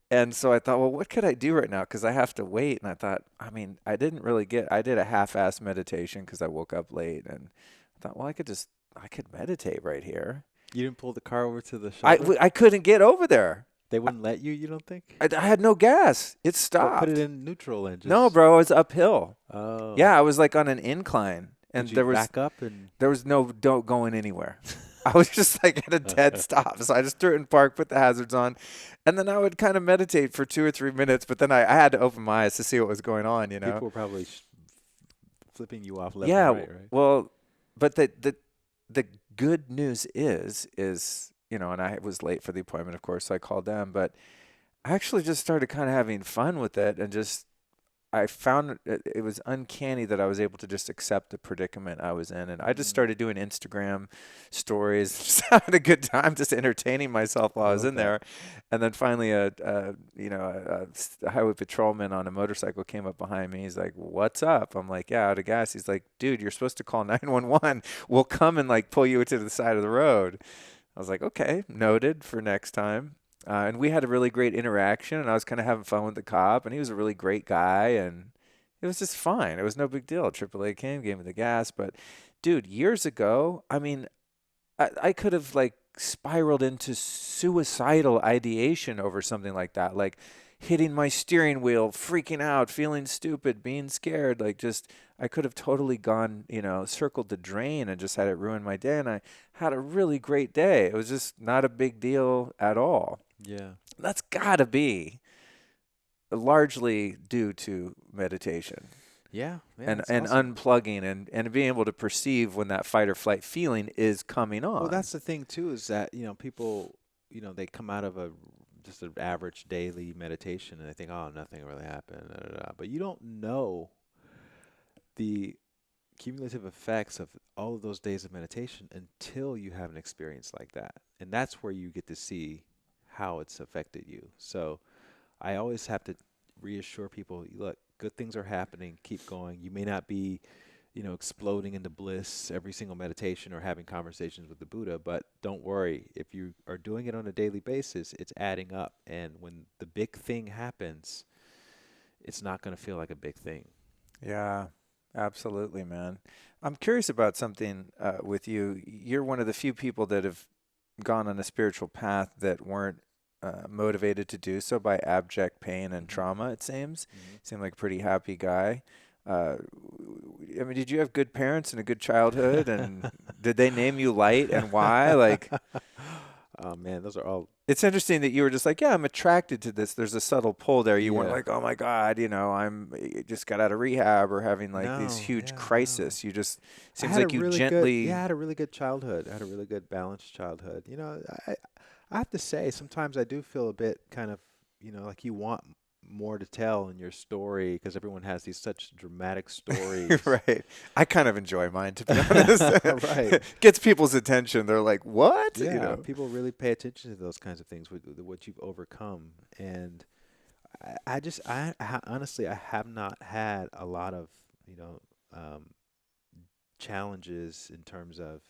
And so I thought, well, what could I do right now? Because I have to wait. And I thought, I mean, I did a half-assed meditation because I woke up late. And I thought, well, I could meditate right here. You didn't pull the car over to the shoulder? I couldn't get over there. They wouldn't let you, you don't think? I had no gas. It stopped. Put it in neutral and just... No, bro, it was uphill. Oh. Yeah, I was like on an incline. And Did you back up and... There was no going anywhere. I was just like at a dead stop. So I just threw it in park, put the hazards on, and then I would kind of meditate for 2 or 3 minutes. But then I had to open my eyes to see what was going on, People were probably flipping you off left and right? Well, but the good news is, and I was late for the appointment, of course, so I called them. But I actually just started kind of having fun with it, and I found it was uncanny that I was able to just accept the predicament I was in. And I just started doing Instagram stories, just having a good time, just entertaining myself while I was in there. And then finally, a highway patrolman on a motorcycle came up behind me. He's like, what's up? I'm like, yeah, out of gas. He's like, dude, you're supposed to call 911. We'll come and pull you to the side of the road. I was like, okay, noted for next time. And we had a really great interaction, and I was kind of having fun with the cop, and he was a really great guy, and it was just fine. It was no big deal. AAA came, gave me the gas. But, dude, years ago, I mean, I could have, spiraled into suicidal ideation over something like that, like hitting my steering wheel, freaking out, feeling stupid, being scared. I could have totally gone, circled the drain and just had it ruin my day, and I had a really great day. It was just not a big deal at all. Yeah. That's got to be largely due to meditation. Yeah. And awesome. Unplugging and being able to perceive when that fight or flight feeling is coming on. Well, that's the thing, too, is that, people, they come out of just an average daily meditation and they think, oh, nothing really happened. Da, da, da. But you don't know the cumulative effects of all of those days of meditation until you have an experience like that. And that's where you get to see how it's affected you. So I always have to reassure people, look, good things are happening, keep going. You may not be, exploding into bliss every single meditation or having conversations with the Buddha, but don't worry. If you are doing it on a daily basis, it's adding up. And when the big thing happens, it's not going to feel like a big thing. Yeah, absolutely, man. I'm curious about something with you. You're one of the few people that have gone on a spiritual path that weren't motivated to do so by abject pain and trauma, it seems. You seem like a pretty happy guy. I mean, did you have good parents and a good childhood? And did they name you Light, and why? Oh, man, those are all... It's interesting that you were just like, yeah, I'm attracted to this. There's a subtle pull there. You weren't like, oh, my God, I just got out of rehab or having these huge crises. No. You just, seems like you gently... I had a really good childhood. I had a really good balanced childhood. I have to say, sometimes I do feel a bit kind of, like you want more to tell in your story because everyone has these such dramatic stories. Right. I kind of enjoy mine, to be honest. Right. Gets people's attention. They're like, what? Yeah, people really pay attention to those kinds of things, what you've overcome. And Honestly, I have not had a lot of, you know, um, challenges in terms of,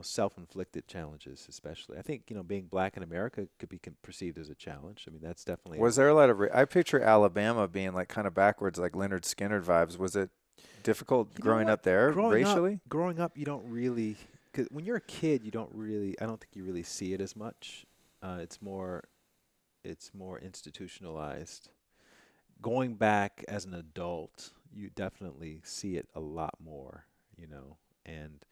self-inflicted challenges, especially. I think, being black in America could be perceived as a challenge. I mean, that's definitely Was there a lot of? I picture Alabama being like kind of backwards, like Leonard Skinner vibes. Was it difficult you know growing what? up there Growing up, racially? growing up, you don't really, because when you're a kid, you don't really, I don't think you really see it as much. It's more institutionalized. Going back as an adult, you definitely see it a lot more, and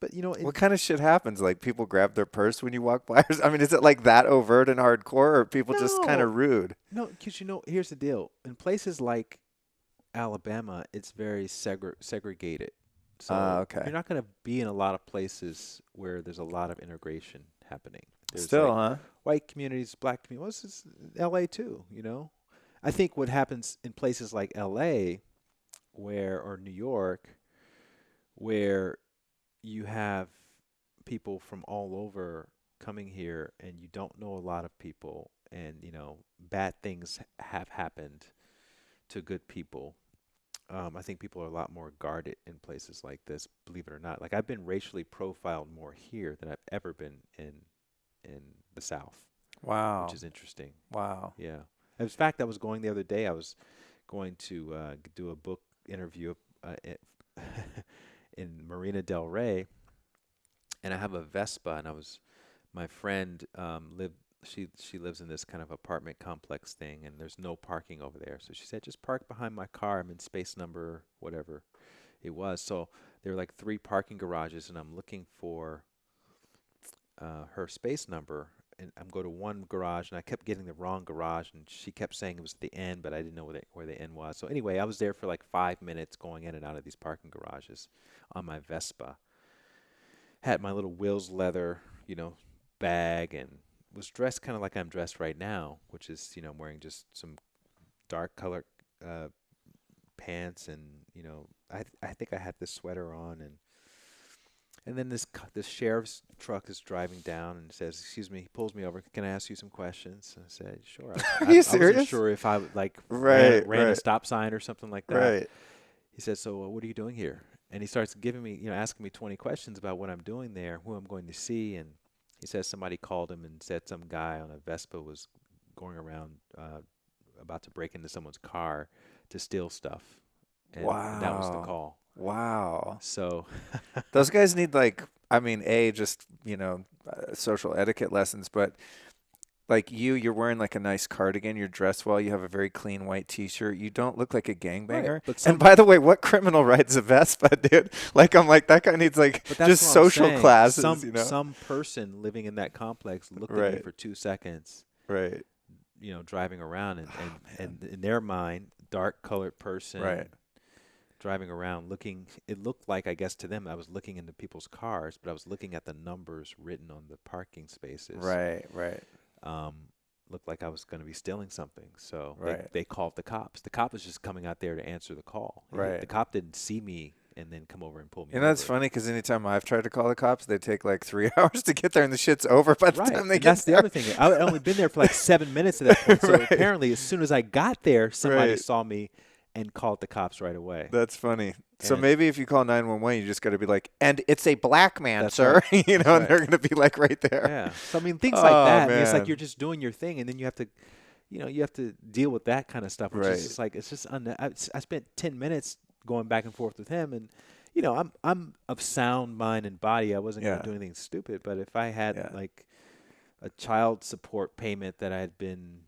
but What kind of shit happens? Like people grab their purse when you walk by? I mean, is it like that overt and hardcore, or are people just kind no, of rude? no, because here's the deal. In places like Alabama, it's very segregated. So Okay. you're not going to be in a lot of places where there's a lot of integration happening. There's Still, like huh? white communities, black communities. Well, this is LA too, I think what happens in places like LA or New York, where you have people from all over coming here and you don't know a lot of people, and bad things have happened to good people. I think people are a lot more guarded in places like this, believe it or not. Like I've been racially profiled more here than I've ever been in the South, which Wow. is interesting. Wow. Yeah. In fact, I was going the other day. I was going to do a book interview in Marina Del Rey, and I have a Vespa, and my friend lived. She lives in this kind of apartment complex thing, and there's no parking over there. So she said, just park behind my car. I'm in space number whatever it was. So there were like 3 parking garages, and I'm looking for her space number. And I'm go to one garage, and I kept getting the wrong garage, and she kept saying it was the end, but I didn't know where the end was. So anyway, I was there for like 5 minutes going in and out of these parking garages on my Vespa. Had my little Will's leather, bag, and was dressed kind of like I'm dressed right now, which is, I'm wearing just some dark color uh, pants, and I think I had this sweater on, and then this sheriff's truck is driving down and says, "Excuse me," he pulls me over. "Can I ask you some questions?" And I said, "Sure." Are you I wasn't serious? sure if I would, like Right. ran a Right. stop sign or something like that. Right. He said, "So what are you doing here?" And he starts giving me, asking me 20 questions about what I'm doing there, who I'm going to see, and he says somebody called him and said some guy on a Vespa was going around about to break into someone's car to steal stuff, and that was the Wow. call. Wow. So, Those guys need like, I mean, just, social etiquette lessons, but like you're wearing like a nice cardigan, you're dressed well, you have a very clean white t-shirt. You don't look like a right, gangbanger. but And by the way, what criminal rides a Vespa, dude? Like I'm like that guy needs like that's just what I'm social saying. classes, Some person living in that complex looked at me Right. for 2 seconds, Right. driving around, and, Oh, and, man. and in their mind, dark colored person Right. driving around looking, it looked like, I guess to them, I was looking into people's cars, but I was looking at the numbers written on the parking spaces. Right. Right. Um, Looked like I was going to be stealing something. So Right. they called the cops. The cop was just coming out there to answer the call. The Right. cop didn't see me and then come over and pull me That's over. funny because anytime I've tried to call the cops, they take like 3 hours to get there, and the shit's over by the Right. time they And get that's the there. other thing. I had only been there for like 7 minutes at that point. So Right. apparently, as soon as I got there, somebody Right. saw me and called the cops right away. That's funny. So And maybe if you call 911, you just got to be like, and it's a black man, That's sir. right. And That's they're right. going to be like right there. Yeah. So I mean, things like Oh, that. I mean, it's like man. you're just doing your thing, and then you have to, you have to deal with that kind of stuff, which Right. is just like it's just. I spent 10 minutes going back and forth with him, and I'm of sound mind and body. I wasn't going Yeah. to do anything stupid, but if I had Yeah. like a child support payment that I had been,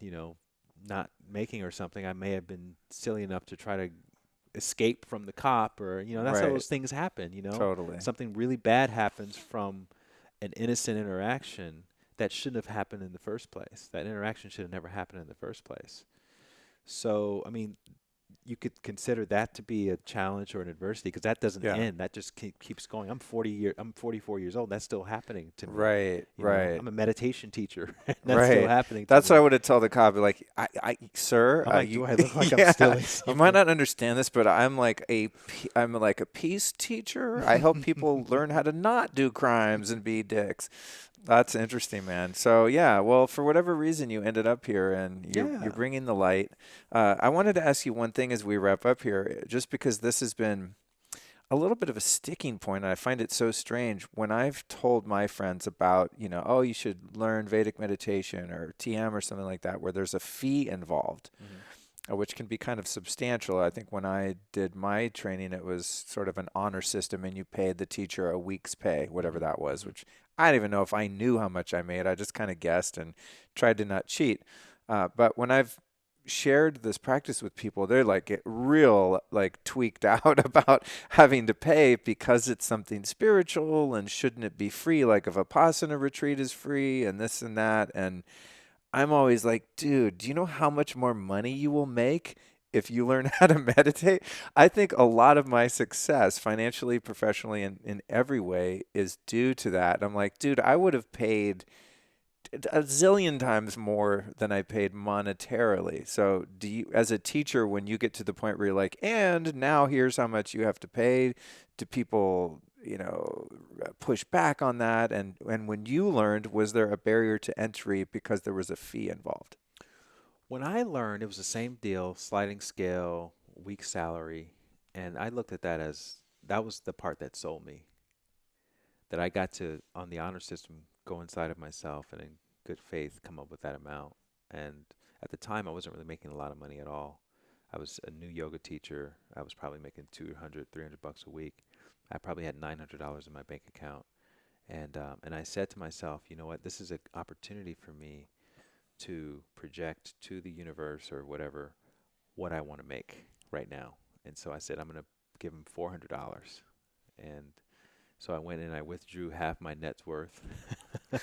not making or something, I may have been silly enough to try to escape from the cop, or that's how Right. those things happen. Totally. Something really bad happens from an innocent interaction that shouldn't have happened in the first place. That interaction should have never happened in the first place. So, I mean, you could consider that to be a challenge or an adversity, because that doesn't Yeah. end. That just keeps going. I'm 44 years old. That's still happening to me. Right. Right. I'm a meditation teacher. That's Right. still happening to That's me. what I would have told the cop. Be like, sir, I'm like, you, do I look like yeah, I'm stealing you something? might not understand this, but I'm like I'm like a peace teacher. I help people learn how to not do crimes and be dicks. That's interesting, man. So yeah, well, for whatever reason, you ended up here, and you're Yeah. bringing the light. I wanted to ask you one thing as we wrap up here, just because this has been a little bit of a sticking point, and I find it so strange when I've told my friends about, oh, you should learn Vedic meditation or TM or something like that, where there's a fee involved, Hmm. which can be kind of substantial. I think when I did my training, it was sort of an honor system, and you paid the teacher a week's pay, whatever Hmm. that was, Hmm. which I don't even know if I knew how much I made. I just kind of guessed and tried to not cheat. But when I've shared this practice with people, they're like get real like tweaked out about having to pay because it's something spiritual and shouldn't it be free? Like if a Vipassana retreat is free and this and that. And I'm always like, dude, do you know how much more money you will make if you learn how to meditate? I think a lot of my success financially, professionally, and in every way is due to that. And I'm like, dude, I would have paid a zillion times more than I paid monetarily. So, do you, as a teacher, when you get to the point where you're like, and now here's how much you have to pay, do people, push back on that? And when you learned, was there a barrier to entry because there was a fee involved? When I learned, it was the same deal, sliding scale, week salary, and I looked at that as that was the part that sold me. That I got to, on the honor system, go inside of myself and in good faith come up with that amount. And at the time, I wasn't really making a lot of money at all. I was a new yoga teacher. I was probably making 200, 300 bucks a week. I probably had $900 in my bank account. And I said to myself, you know what? This is an opportunity for me to project to the universe or whatever what I want to make right now. And so I said, I'm going to give him $400. And so I went and I withdrew half my net worth from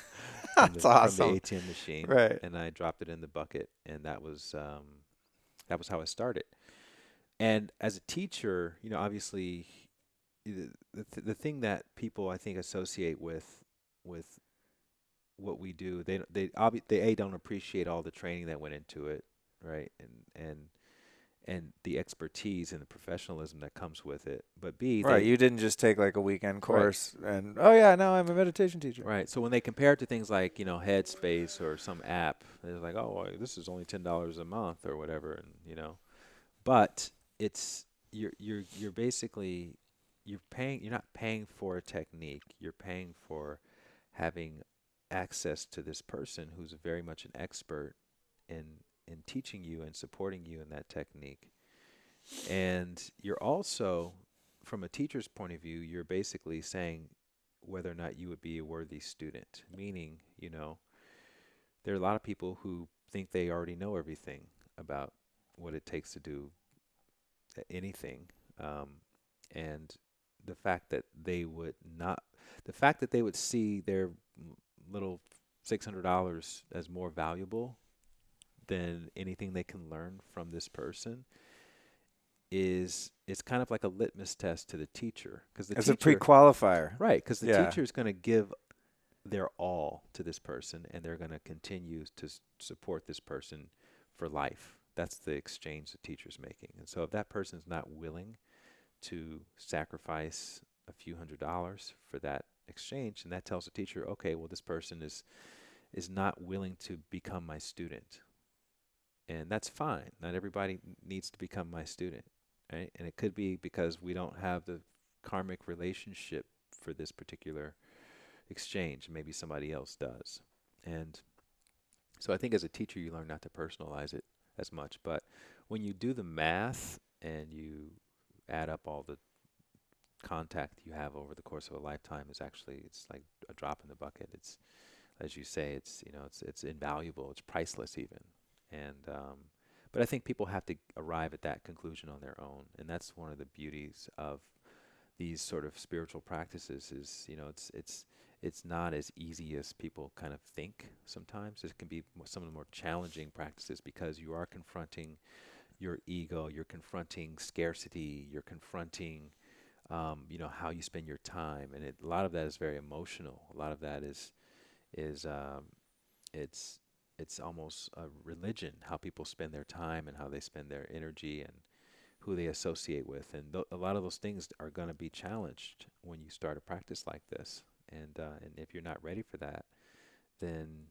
That's the awesome. ATM machine, Right. and I dropped it in the bucket, and that was how I started. And as a teacher, obviously, the thing that people I think associate with what we do, they don't appreciate all the training that went into it, right? And the expertise and the professionalism that comes with it. But B, Right. they You didn't just take like a weekend right. course and, oh, yeah, now I'm a meditation teacher. Right. So when they compare it to things like, Headspace or some app, they're like, oh, well, this is only $10 a month or whatever, and. But it's you're basically you're not paying for a technique. You're paying for having access to this person who's very much an expert in in teaching you and supporting you in that technique. And you're also, from a teacher's point of view, you're basically saying whether or not you would be a worthy student. Meaning, there are a lot of people who think they already know everything about what it takes to do anything. Um, and the fact that they would not, the fact that they would see their little $600 as more valuable than anything they can learn from this person is it's kind of like a litmus test to the teacher because the As a teacher pre-qualifier. right because the Yeah. teacher is going to give their all to this person and they're going to continue to support this person for life. That's the exchange the teacher's making. And so if that person's not willing to sacrifice a few $100s for that exchange, and that tells the teacher, okay, well, this person is not willing to become my student. And that's fine. Not everybody needs to become my student, right? And it could be because we don't have the karmic relationship for this particular exchange. Maybe somebody else does. And so I think as a teacher, you learn not to personalize it as much. But when you do the math and you add up all the contact you have over the course of a lifetime, it's like a drop in the bucket. It's, as you say, it's invaluable. It's priceless even. And but I think people have to arrive at that conclusion on their own, and that's one of the beauties of these sort of spiritual practices. Is it's not as easy as people kind of think. Sometimes it can be some of the more challenging practices because you are confronting your ego, you're confronting scarcity, you're confronting how you spend your time, and a lot of that is very emotional. A lot of that is it's it's almost a religion, how people spend their time and how they spend their energy and who they associate with, and a lot of those things are going to be challenged when you start a practice like this. And if you're not ready for that, then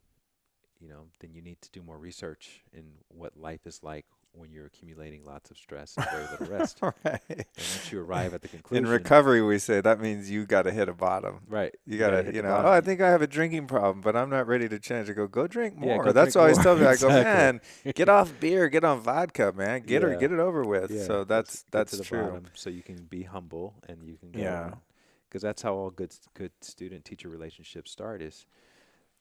then you need to do more research in what life is like when you're accumulating lots of stress and very little rest. Right. And once you arrive at the In conclusion, recovery, we say that means you got to hit a bottom. right, You gotta got hit to, the oh, bottom. I think I have a drinking problem, but I'm not ready to change. I go drink Yeah, more. go That's drink what I always more. tell people. I go, Exactly. man, get off beer, get on vodka, man. Get Yeah. it over with. Yeah, So get that's to the true. bottom so you can be humble and you can go. Yeah. Because that's how all good student-teacher relationships start is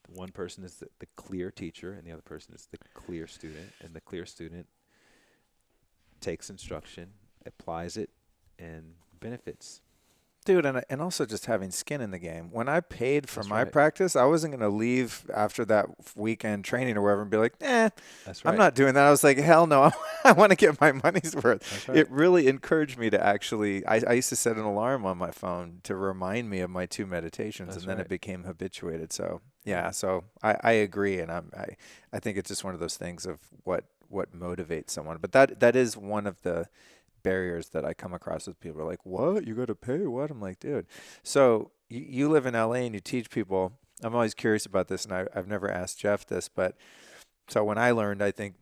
one person is the clear teacher and the other person is the clear student, and the clear student takes instruction, applies it, and benefits. Dude, and also just having skin in the game. When I paid for That's my right. practice, I wasn't going to leave after that weekend training or whatever and be like, That's right. I'm not doing that. I was like, hell no, I want to get my money's worth. That's right. It really encouraged me to actually, I used to set an alarm on my phone to remind me of my 2 meditations, That's and then right. it became habituated. So, yeah, so I agree, and I think it's just one of those things of what motivates someone. But that is one of the barriers that I come across with people are like, what? You got to pay? What? I'm like, dude. So you live in LA and you teach people. I'm always curious about this, and I've never asked Jeff this, but so when I learned, I think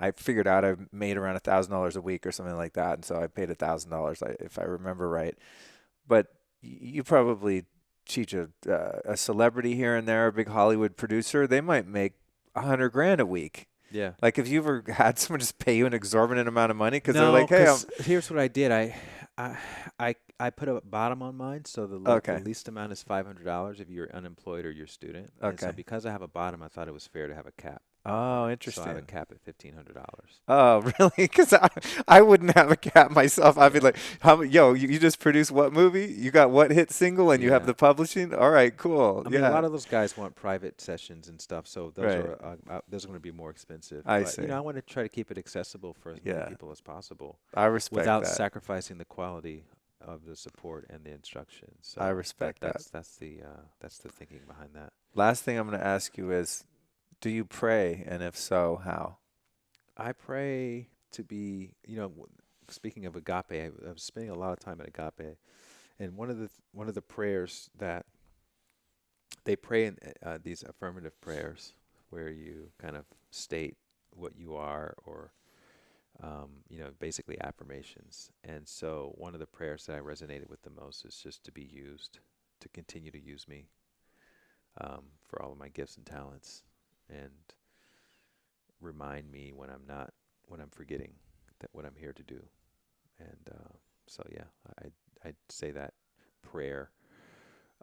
I figured out I made around $1,000 a week or something like that, and so I paid $1,000 if I remember right. But you probably teach a celebrity here and there, a big Hollywood producer. They might make $100,000 a week. Yeah. Like, have you ever had someone just pay you an exorbitant amount of money because No, they're like, "Hey, 'cause here's what I did. I put a bottom on mine, so the Okay. least amount is $500 if you're unemployed or you're a student. And so Okay. because I have a bottom, I thought it was fair to have a cap. Oh, So I interesting. have a cap at $1,500. Oh, really? Because I wouldn't have a cap myself. I'd be like, you just produced what movie? You got what hit single, and you have Yeah. the publishing? All right, cool. I mean, yeah. a lot of those guys want private sessions and stuff, so those Right. are those are going to be more expensive. I But see. I want to try to keep it accessible for as Yeah. many people as possible I respect without that. sacrificing the quality of the support and the instruction. So I respect that. That's the thinking behind that. Last thing I'm going to ask you is, do you pray? And if so, how? I pray to be, speaking of agape, I was spending a lot of time at agape, and one of the prayers that they pray in these affirmative prayers, where you kind of state what you are, or basically affirmations. And so one of the prayers that I resonated with the most is just to be used, to continue to use me for all of my gifts and talents, and remind me when I'm forgetting that what I'm here to do. And so yeah, I'd say that prayer.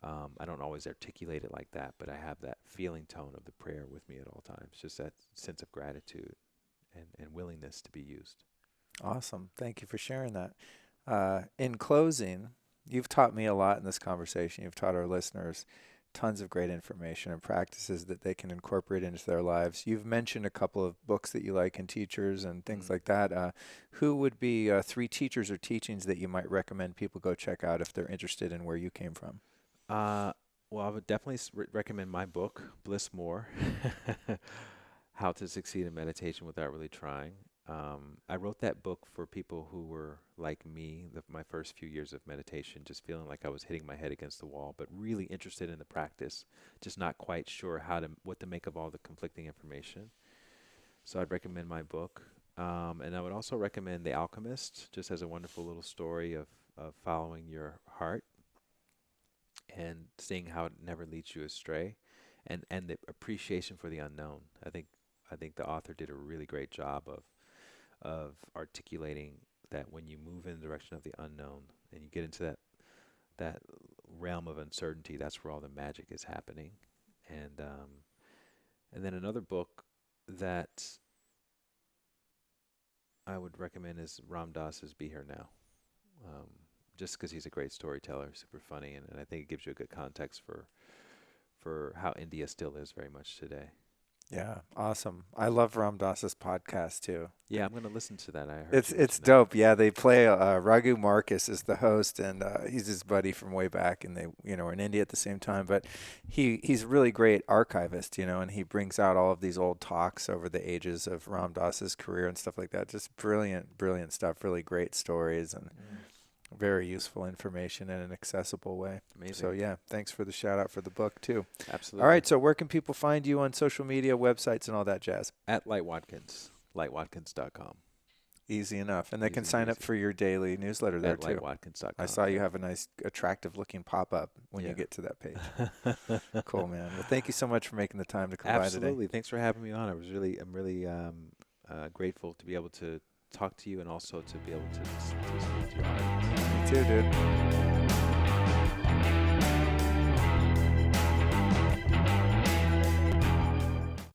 I don't always articulate it like that, but I have that feeling tone of the prayer with me at all times. Just that sense of gratitude and willingness to be used. Awesome. Thank you for sharing that. In closing, you've taught me a lot in this conversation. You've taught our listeners tons of great information and practices that they can incorporate into their lives. You've mentioned a couple of books that you like and teachers and things like that. Who would be 3 teachers or teachings that you might recommend people go check out if they're interested in where you came from? Well, I would definitely recommend my book, Bliss More, How to Succeed in Meditation Without Really Trying. I wrote that book for people who were like me, my first few years of meditation, just feeling like I was hitting my head against the wall, but really interested in the practice, just not quite sure what to make of all the conflicting information. So I'd recommend my book. And I would also recommend The Alchemist, just as a wonderful little story of following your heart and seeing how it never leads you astray, and the appreciation for the unknown. I think the author did a really great job of articulating that when you move in the direction of the unknown and you get into that realm of uncertainty, that's where all the magic is happening. And then another book that I would recommend is Ram Dass's Be Here Now. Just because he's a great storyteller, super funny, and I think it gives you a good context for how India still is very much today. Yeah, awesome. I love Ram Dass's podcast too. Yeah, I'm going to listen to that. I heard It's dope. Yeah, they play. Raghu Marcus is the host, and he's his buddy from way back, and they were in India at the same time. But he's a really great archivist, and he brings out all of these old talks over the ages of Ram Dass's career and stuff like that. Just brilliant stuff. Really great stories, and very useful information in an accessible way. Amazing. So yeah, thanks for the shout out for the book too. Absolutely. All right, so where can people find you on social media, websites, and all that jazz? At Light Watkins, lightwatkins.com. Easy enough. And they can Easy sign up peasy. for your daily newsletter there At too. lightwatkins.com. I saw you have a nice, attractive looking pop up when you Yeah. get to that page. Cool, man. Well, thank you so much for making the time to come by today. Absolutely. Thanks for having me on. I'm really grateful to be able to talk to you and also to be able to speak to your audience. Me too, dude.